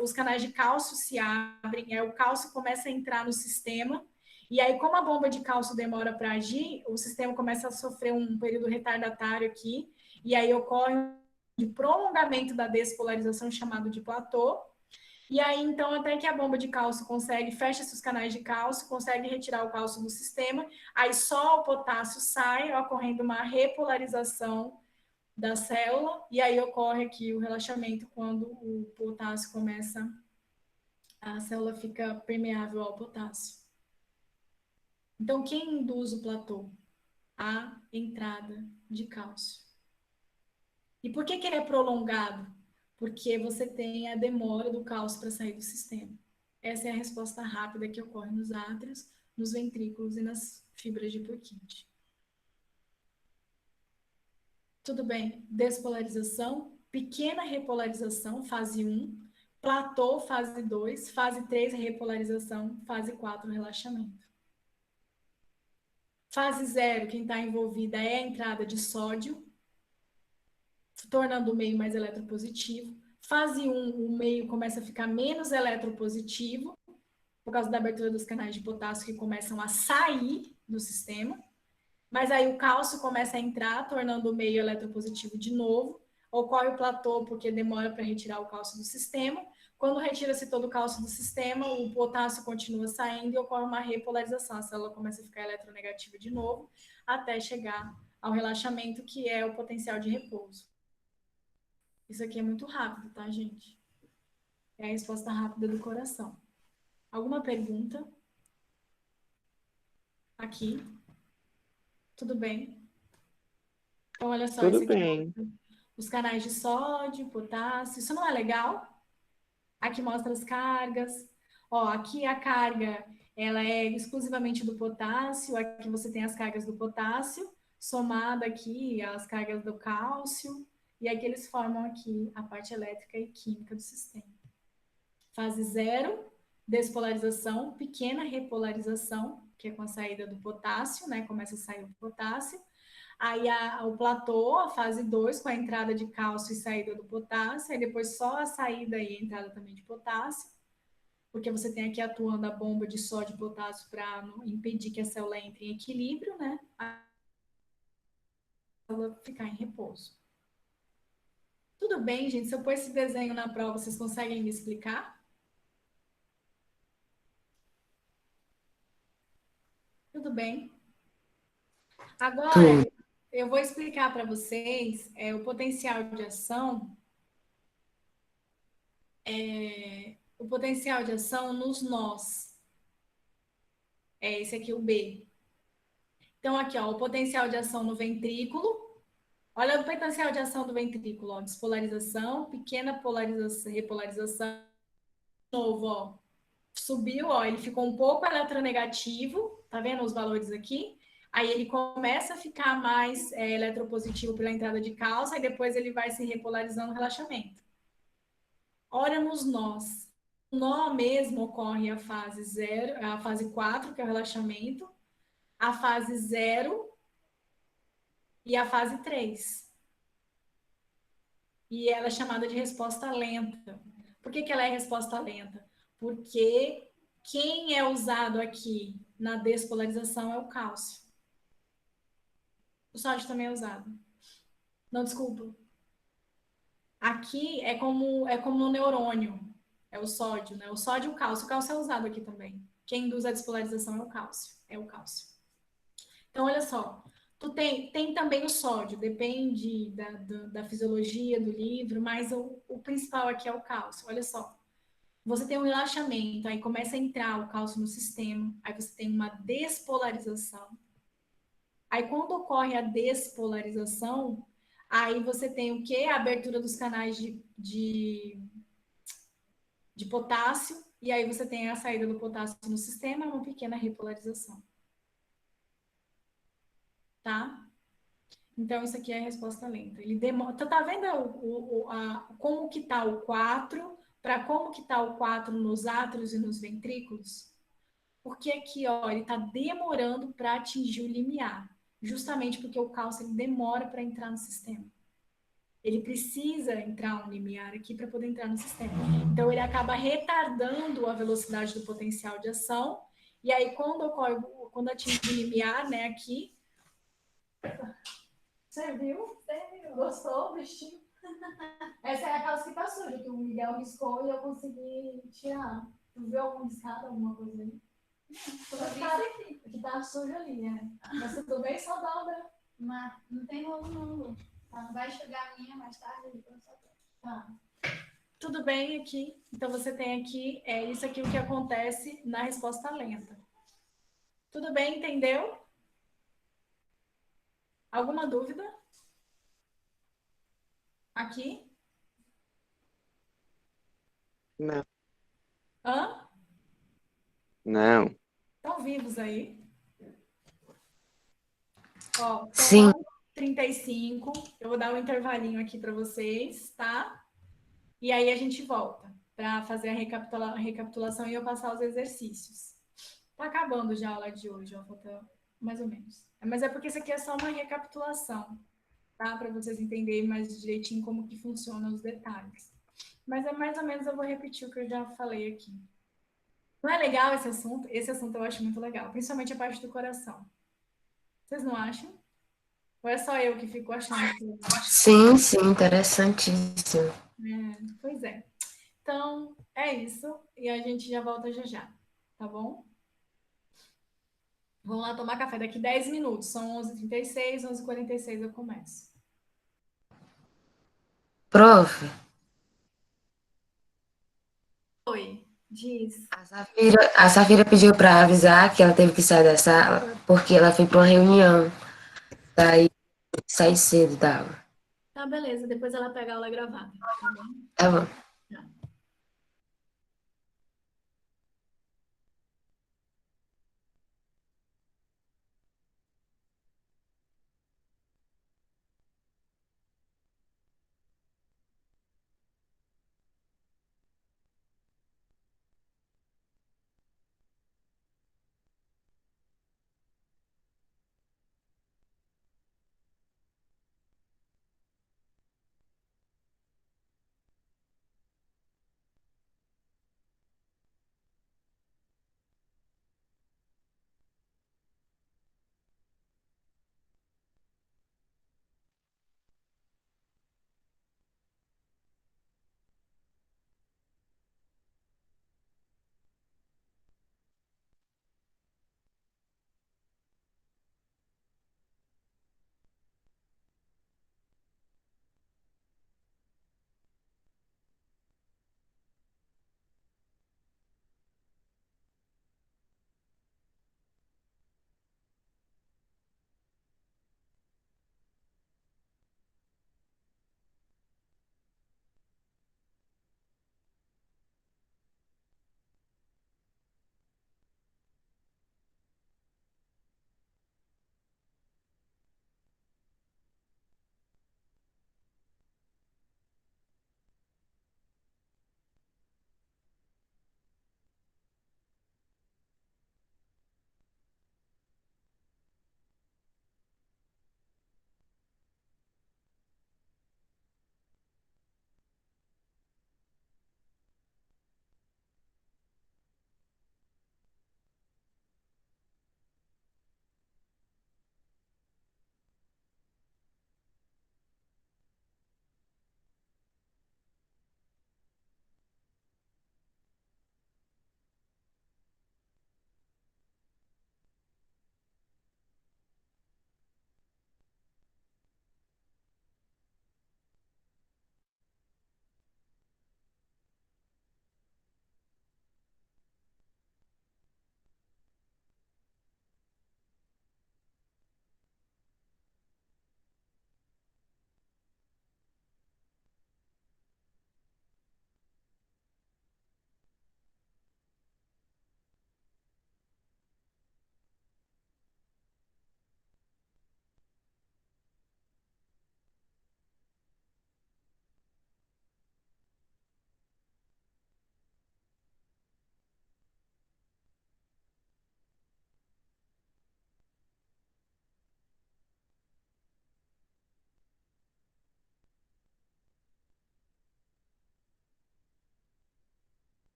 Speaker 1: os canais de cálcio se abrem, aí o cálcio começa a entrar no sistema. E aí, como a bomba de cálcio demora para agir, o sistema começa a sofrer um período retardatário aqui. E aí ocorre um prolongamento da despolarização chamado de platô. E aí, então, até que a bomba de cálcio fecha esses canais de cálcio, consegue retirar o cálcio do sistema, aí só o potássio sai, ocorrendo uma repolarização da célula, e aí ocorre aqui o relaxamento quando o potássio a célula fica permeável ao potássio. Então, quem induz o platô? A entrada de cálcio. E por que ele é prolongado? Porque você tem a demora do cálcio para sair do sistema. Essa é a resposta rápida que ocorre nos átrios, nos ventrículos e nas fibras de Purkinje. Tudo bem. Despolarização, pequena repolarização, fase 1, platô, fase 2, fase 3, repolarização, fase 4, relaxamento. Fase 0, quem está envolvida é a entrada de sódio, tornando o meio mais eletropositivo. Fase 1, o meio começa a ficar menos eletropositivo, por causa da abertura dos canais de potássio que começam a sair do sistema. Mas aí o cálcio começa a entrar, tornando o meio eletropositivo de novo. Ocorre o platô, porque demora para retirar o cálcio do sistema. Quando retira-se todo o cálcio do sistema, o potássio continua saindo e ocorre uma repolarização. A célula começa a ficar eletronegativa de novo, até chegar ao relaxamento, que é o potencial de repouso. Isso aqui é muito rápido, tá, gente? É a resposta rápida do coração. Alguma pergunta? Aqui. Tudo bem? Então, olha só.
Speaker 2: Tudo
Speaker 1: Esse aqui
Speaker 2: bem.
Speaker 1: os canais de sódio, potássio. Isso não é legal? Aqui mostra as cargas. Ó, aqui a carga, ela é exclusivamente do potássio. Aqui você tem as cargas do potássio, somada aqui às cargas do cálcio. E aqui eles formam aqui a parte elétrica e química do sistema. Fase 0, despolarização, pequena repolarização, que é com a saída do potássio, né? Começa a sair o potássio. Aí o platô, a fase 2, com a entrada de cálcio e saída do potássio. Aí depois só a saída e a entrada também de potássio. Porque você tem aqui atuando a bomba de sódio e potássio para impedir que a célula entre em equilíbrio, né? A célula ficar em repouso. Tudo bem, gente? Se eu pôr esse desenho na prova, vocês conseguem me explicar? Tudo bem. Agora, eu vou explicar para vocês o potencial de ação. O potencial de ação nos nós. É esse aqui, o B. Então, aqui, ó, o potencial de ação no ventrículo. Olha o potencial de ação do ventrículo, ó, despolarização, pequena polarização, repolarização. De novo, ó, subiu, ó, ele ficou um pouco eletronegativo, tá vendo os valores aqui? Aí ele começa a ficar mais eletropositivo pela entrada de cálcio, e depois ele vai se repolarizando no relaxamento. Olha nos nós. O nó mesmo ocorre a fase 0, a fase 4, que é o relaxamento, a fase 0 e a fase 3. E ela é chamada de resposta lenta. Por que ela é resposta lenta? Porque quem é usado aqui na despolarização é o cálcio. O sódio também é usado. Não, desculpa. Aqui é como no neurônio, é o sódio, né? O sódio e o cálcio. O cálcio é usado aqui também. Quem induz a despolarização é o cálcio. É o cálcio. Então, olha só. Tem também o sódio, depende da fisiologia do livro, mas o principal aqui é o cálcio. Olha só. Você tem um relaxamento, aí começa a entrar o cálcio no sistema, aí você tem uma despolarização. Aí, quando ocorre a despolarização, aí você tem o quê? A abertura dos canais de potássio, e aí você tem a saída do potássio no sistema, uma pequena repolarização. Tá? Então, isso aqui é a resposta lenta. Ele demora. Tá vendo como que tá o 4 para como que tá o 4 nos átrios e nos ventrículos? Porque aqui, ó, ele tá demorando para atingir o limiar. Justamente porque o cálcio ele demora para entrar no sistema. Ele precisa entrar um limiar aqui para poder entrar no sistema. Então, ele acaba retardando a velocidade do potencial de ação. E aí, quando atinge o limiar, né, aqui. Você viu? Gostou do bichinho? Essa é a calça que tá suja, que o Miguel riscou e eu consegui tirar. Tu viu algum riscado, alguma coisa ali? Que tá sujo ali, né? Mas tudo bem saudável.
Speaker 6: Mas não tem rolo não, Lu. Tá, vai enxugar a minha mais tarde. Depois só...
Speaker 1: Tá. Tudo bem aqui. Então você tem aqui, isso aqui o que acontece na resposta lenta. Tudo bem, entendeu? Alguma dúvida? Aqui?
Speaker 2: Não.
Speaker 1: Hã?
Speaker 2: Não.
Speaker 1: Estão vivos aí? Ó,
Speaker 5: Sim.
Speaker 1: são 35. Eu vou dar um intervalinho aqui para vocês, tá? E aí a gente volta para fazer a recapitulação e eu passar os exercícios. Tá acabando já a aula de hoje, ó, falta mais ou menos. Mas é porque isso aqui é só uma recapitulação, tá? Para vocês entenderem mais direitinho como que funcionam os detalhes. Mas é mais ou menos, eu vou repetir o que eu já falei aqui. Não é legal esse assunto? Esse assunto eu acho muito legal, principalmente a parte do coração. Vocês não acham? Ou é só eu que fico achando que...
Speaker 5: Sim, sim, interessantíssimo.
Speaker 1: Pois é. Então, é isso. E a gente já volta já já, tá bom? Vamos lá tomar café daqui 10 minutos. São 11h36, 11h46 eu começo.
Speaker 5: Prof,
Speaker 1: Oi, diz.
Speaker 5: a Safira pediu para avisar que ela teve que sair da sala porque ela foi para uma reunião. Daí sai cedo da aula.
Speaker 1: Tá, beleza. Depois ela pega a aula gravada, tá bom?
Speaker 5: Tá bom.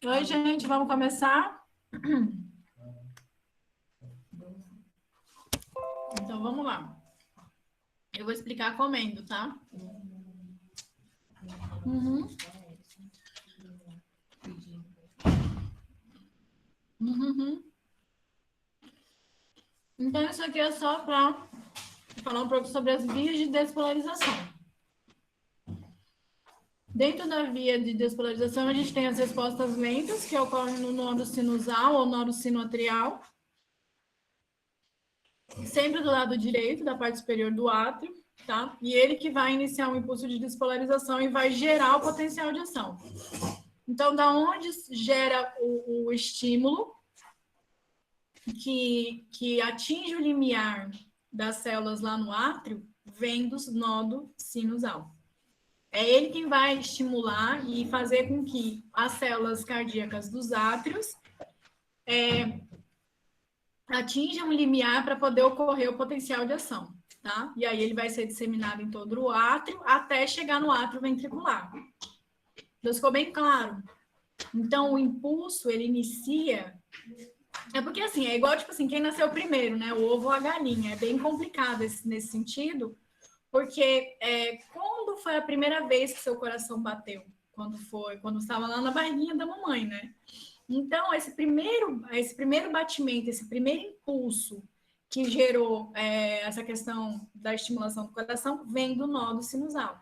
Speaker 1: Oi, gente, vamos começar? Então, vamos lá. Eu vou explicar comendo, tá? Uhum. Uhum. Então, isso aqui é só para falar um pouco sobre as vias de despolarização. Dentro da via de despolarização, a gente tem as respostas lentas, que ocorrem no nodo sinusal ou nodo sinoatrial, sempre do lado direito, da parte superior do átrio, tá? E ele que vai iniciar um impulso de despolarização e vai gerar o potencial de ação. Então, da onde gera o estímulo que atinge o limiar das células lá no átrio, vem do nodo sinusal. É ele quem vai estimular e fazer com que as células cardíacas dos átrios atinjam o limiar para poder ocorrer o potencial de ação, tá? E aí ele vai ser disseminado em todo o átrio até chegar no átrio ventricular. Então, ficou bem claro. Então, o impulso, ele inicia... É porque, assim, é igual, tipo assim, quem nasceu primeiro, né? O ovo ou a galinha. É bem complicado nesse sentido, porque quando foi a primeira vez que seu coração bateu? Quando estava lá na barriguinha da mamãe, né? Então, esse primeiro batimento, esse primeiro impulso que gerou essa questão da estimulação do coração, vem do nódo sinusal.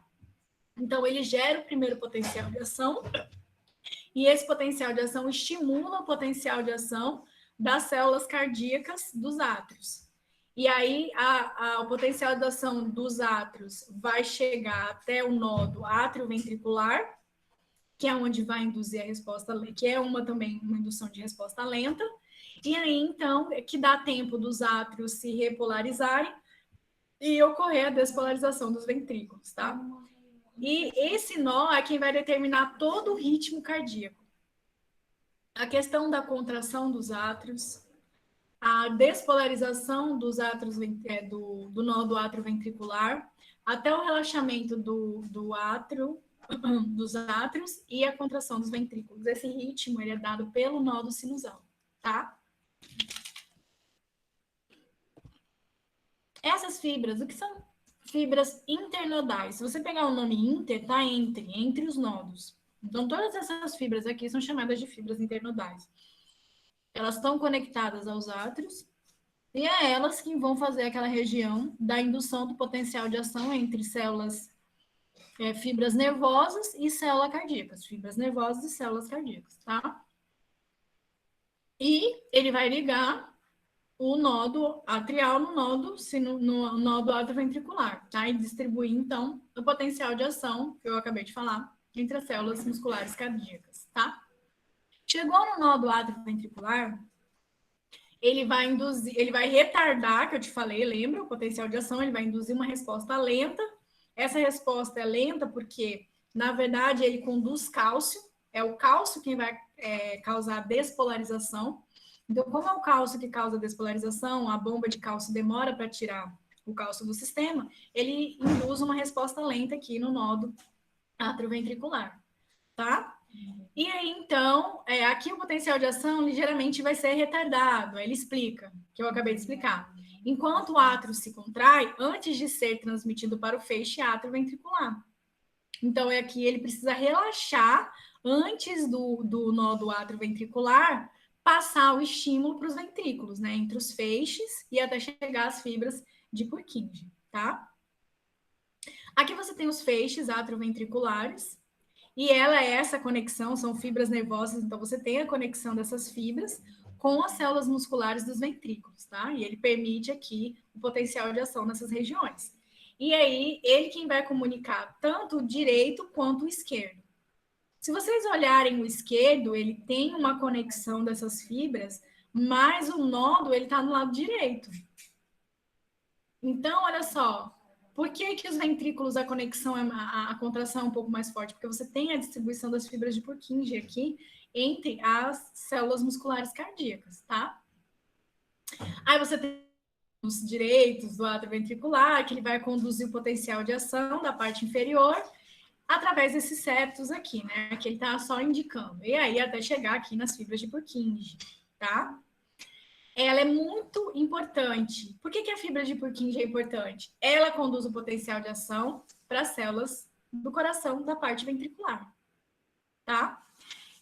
Speaker 1: Então, ele gera o primeiro potencial de ação, e esse potencial de ação estimula o potencial de ação das células cardíacas dos átrios. E aí, o potencial de ação dos átrios vai chegar até o nódo átrio-ventricular, que é onde vai induzir a resposta, que é também uma indução de resposta lenta. E aí, então, é que dá tempo dos átrios se repolarizarem e ocorrer a despolarização dos ventrículos, tá? E esse nó é quem vai determinar todo o ritmo cardíaco. A questão da contração dos átrios, a despolarização dos átrios, do nódo átrio ventricular, até o relaxamento do átrio, dos átrios e a contração dos ventrículos. Esse ritmo ele é dado pelo nódo sinusal, tá? Essas fibras, o que são fibras internodais? Se você pegar o nome inter, tá entre os nódos. Então, todas essas fibras aqui são chamadas de fibras internodais. Elas estão conectadas aos átrios e é elas que vão fazer aquela região da indução do potencial de ação entre células fibras nervosas e células cardíacas. Fibras nervosas e células cardíacas, tá? E ele vai ligar o nódo atrial no nódo atrioventricular, tá? E distribuir, então, o potencial de ação, que eu acabei de falar, entre as células musculares cardíacas, tá? Chegou no nódo atrioventricular, ele vai retardar, que eu te falei, lembra? O potencial de ação, ele vai induzir uma resposta lenta. Essa resposta é lenta porque, na verdade, ele conduz cálcio. É o cálcio quem vai causar despolarização. Então, como é o cálcio que causa despolarização, a bomba de cálcio demora para tirar o cálcio do sistema, ele induz uma resposta lenta aqui no nódo atrioventricular, tá? E aí, então, aqui o potencial de ação ligeiramente vai ser retardado. Aí ele explica, que eu acabei de explicar. Enquanto o átrio se contrai, antes de ser transmitido para o feixe atrioventricular. Então, aqui ele precisa relaxar antes do nódo atrioventricular passar o estímulo para os ventrículos, né? Entre os feixes e até chegar às fibras de Purkinje, tá? Aqui você tem os feixes atrioventriculares. E essa conexão, são fibras nervosas, então você tem a conexão dessas fibras com as células musculares dos ventrículos, tá? E ele permite aqui o potencial de ação nessas regiões. E aí, ele quem vai comunicar tanto o direito quanto o esquerdo. Se vocês olharem o esquerdo, ele tem uma conexão dessas fibras, mas o nódo, ele tá no lado direito. Então, olha só, por que os ventrículos, a conexão, a contração é um pouco mais forte? Porque você tem a distribuição das fibras de Purkinje aqui entre as células musculares cardíacas, tá? Aí você tem os direitos do átrio ventricular, que ele vai conduzir o potencial de ação da parte inferior, através desses septos aqui, né? Que ele está só indicando. E aí até chegar aqui nas fibras de Purkinje, tá? Ela é muito importante. Por que a fibra de Purkinje é importante? Ela conduz o potencial de ação para as células do coração da parte ventricular, tá?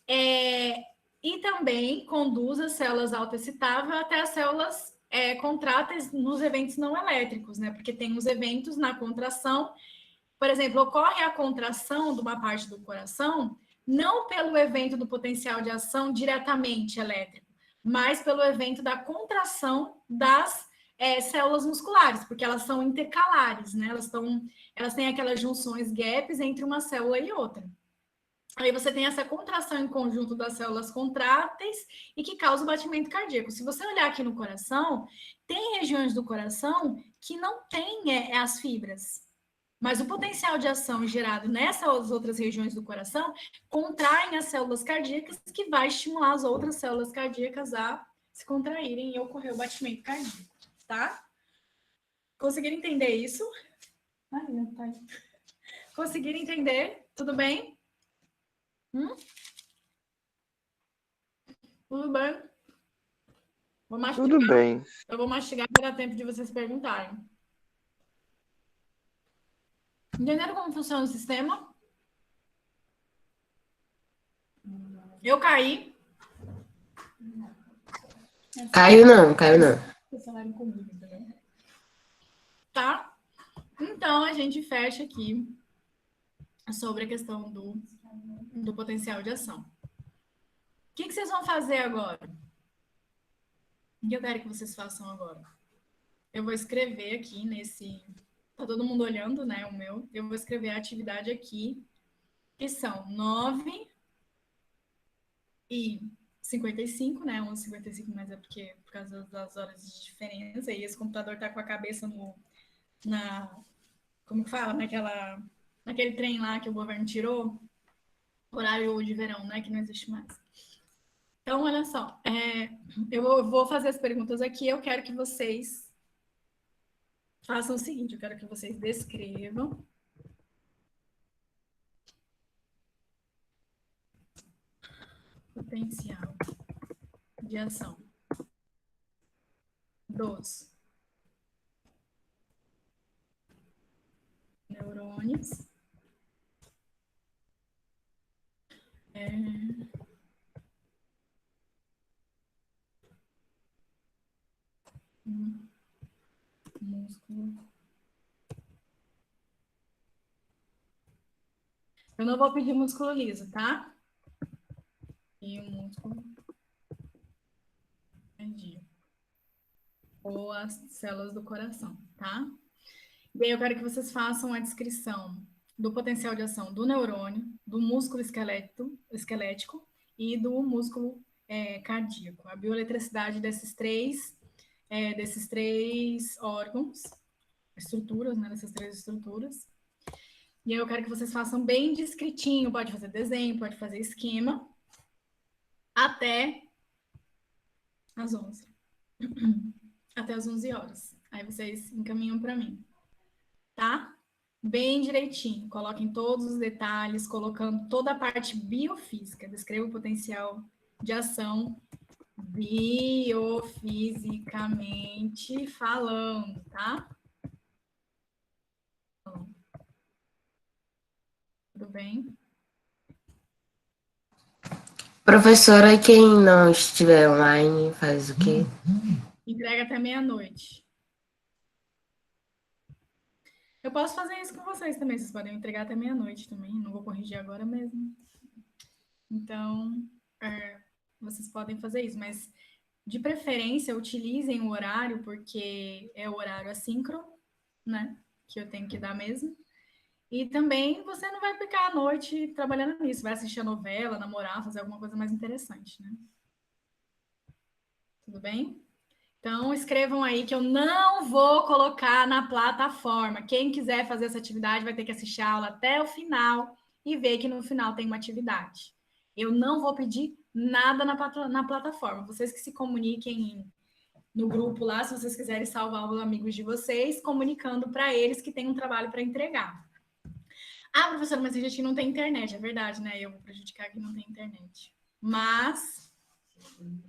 Speaker 1: E também conduz as células autoexcitáveis até as células contráteis nos eventos não elétricos, né? Porque tem os eventos na contração. Por exemplo, ocorre a contração de uma parte do coração não pelo evento do potencial de ação diretamente elétrico, mas pelo evento da contração das células musculares, porque elas são intercalares, né? Elas têm aquelas junções gaps entre uma célula e outra. Aí você tem essa contração em conjunto das células contráteis e que causa o batimento cardíaco. Se você olhar aqui no coração, tem regiões do coração que não tem as fibras. Mas o potencial de ação gerado nessas outras regiões do coração contraem as células cardíacas, que vai estimular as outras células cardíacas a se contraírem e ocorrer o batimento cardíaco, tá? Conseguiram entender isso? Ai, meu pai. Conseguiram entender? Tudo bem? Tudo bem? Vou mastigar.
Speaker 2: Tudo bem.
Speaker 1: Eu vou mastigar para dar tempo de vocês perguntarem. Entenderam como funciona o sistema? Eu caí.
Speaker 5: Caiu não, caiu não.
Speaker 1: Tá? Então, a gente fecha aqui sobre a questão do potencial de ação. O que vocês vão fazer agora? O que eu quero que vocês façam agora? Eu vou escrever aqui nesse... Tá todo mundo olhando, né, o meu. Eu vou escrever a atividade aqui, que são 9h55, né, 11h55, mas é porque por causa das horas de diferença, e esse computador tá com a cabeça como que fala? Naquele trem lá que o governo tirou, horário de verão, né, que não existe mais. Então, olha só, eu vou fazer as perguntas aqui, eu quero que vocês façam o seguinte, eu quero que vocês descrevam potencial de ação dos neurônios músculo. Eu não vou pedir músculo liso, tá? E o músculo cardíaco. Ou as células do coração, tá? E aí eu quero que vocês façam a descrição do potencial de ação do neurônio, do músculo esquelético e do músculo cardíaco. A bioeletricidade desses três órgãos, estruturas, né? Dessas três estruturas. E aí eu quero que vocês façam bem descritinho, pode fazer desenho, pode fazer esquema, até às 11. Até às 11 horas. Aí vocês encaminham para mim, tá? Bem direitinho, coloquem todos os detalhes, colocando toda a parte biofísica, descreva o potencial de ação biofisicamente falando, tá? Tudo bem?
Speaker 5: Professora, quem não estiver online faz o quê?
Speaker 1: Entrega até meia-noite. Eu posso fazer isso com vocês também, vocês podem entregar até meia-noite também, não vou corrigir agora mesmo. Então, vocês podem fazer isso, mas de preferência utilizem o horário, porque é o horário assíncrono, né, que eu tenho que dar mesmo. E também você não vai ficar à noite trabalhando nisso, vai assistir a novela, namorar, fazer alguma coisa mais interessante, né? Tudo bem? Então, escrevam aí que eu não vou colocar na plataforma. Quem quiser fazer essa atividade vai ter que assistir a aula até o final e ver que no final tem uma atividade. Eu não vou pedir nada na plataforma. Vocês que se comuniquem no grupo lá, se vocês quiserem salvar os amigos de vocês, comunicando para eles que tem um trabalho para entregar. Ah, professora, mas a gente não tem internet, é verdade, né? Eu vou prejudicar que não tem internet. Mas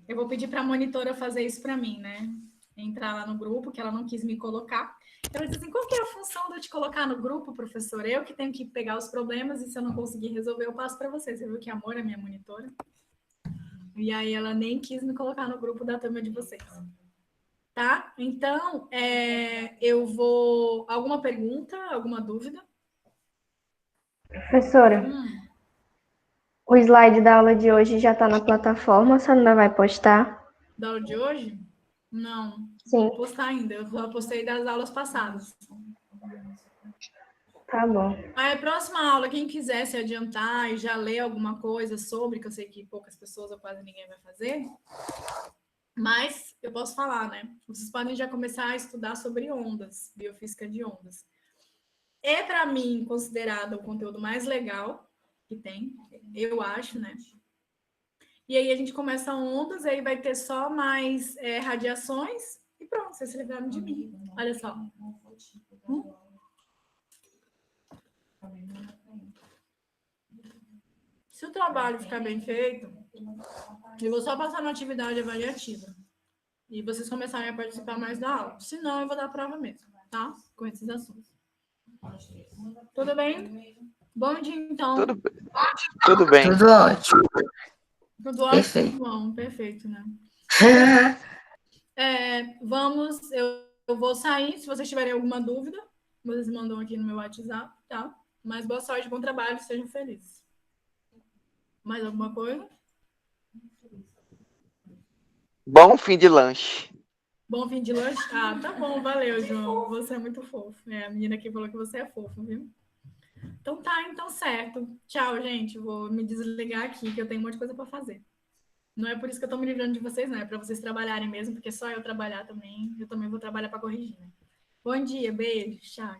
Speaker 1: eu vou pedir para a monitora fazer isso para mim, né? Entrar lá no grupo, que ela não quis me colocar. Ela disse assim, qual que é a função de eu te colocar no grupo, professora? Eu que tenho que pegar os problemas e se eu não conseguir resolver, eu passo para você. Você viu que amor é minha monitora? E aí ela nem quis me colocar no grupo da turma de vocês. Tá? Então, eu vou... Alguma pergunta? Alguma dúvida?
Speaker 7: Professora, o slide da aula de hoje já está na plataforma, a senhora ainda vai postar?
Speaker 1: Da aula de hoje? Não.
Speaker 7: Sim.
Speaker 1: Vou postar ainda. Eu só postei das aulas passadas.
Speaker 7: Tá bom.
Speaker 1: Aí, a próxima aula, quem quiser se adiantar e já ler alguma coisa sobre, que eu sei que poucas pessoas ou quase ninguém vai fazer, mas eu posso falar, né? Vocês podem já começar a estudar sobre ondas, biofísica de ondas. É, para mim, considerado o conteúdo mais legal que tem, eu acho, né? E aí a gente começa ondas, aí vai ter só mais radiações e pronto, vocês se livraram de mim. Olha só. Se o trabalho ficar bem feito, eu vou só passar na atividade avaliativa. E vocês começarem a participar mais da aula. Se não, eu vou dar a prova mesmo, tá? Com esses assuntos. Tudo bem? Bom dia, então.
Speaker 2: Tudo bem.
Speaker 5: Tudo ótimo.
Speaker 1: Tudo ótimo?
Speaker 5: Perfeito.
Speaker 1: Bom, perfeito, né? Vamos, eu vou sair. Se vocês tiverem alguma dúvida, vocês mandam aqui no meu WhatsApp, tá? Mas boa sorte, bom trabalho, sejam felizes. Mais alguma coisa?
Speaker 2: Bom fim de lanche.
Speaker 1: Bom fim de lanche? Ah, tá bom, valeu, João. Você é muito fofo. A menina aqui falou que você é fofo, viu? Então tá, então certo. Tchau, gente. Vou me desligar aqui, que eu tenho um monte de coisa para fazer. Não é por isso que eu tô me livrando de vocês, não. É para vocês trabalharem mesmo, porque só eu trabalhar também, eu também vou trabalhar para corrigir, né? Bom dia, beijo, tchau.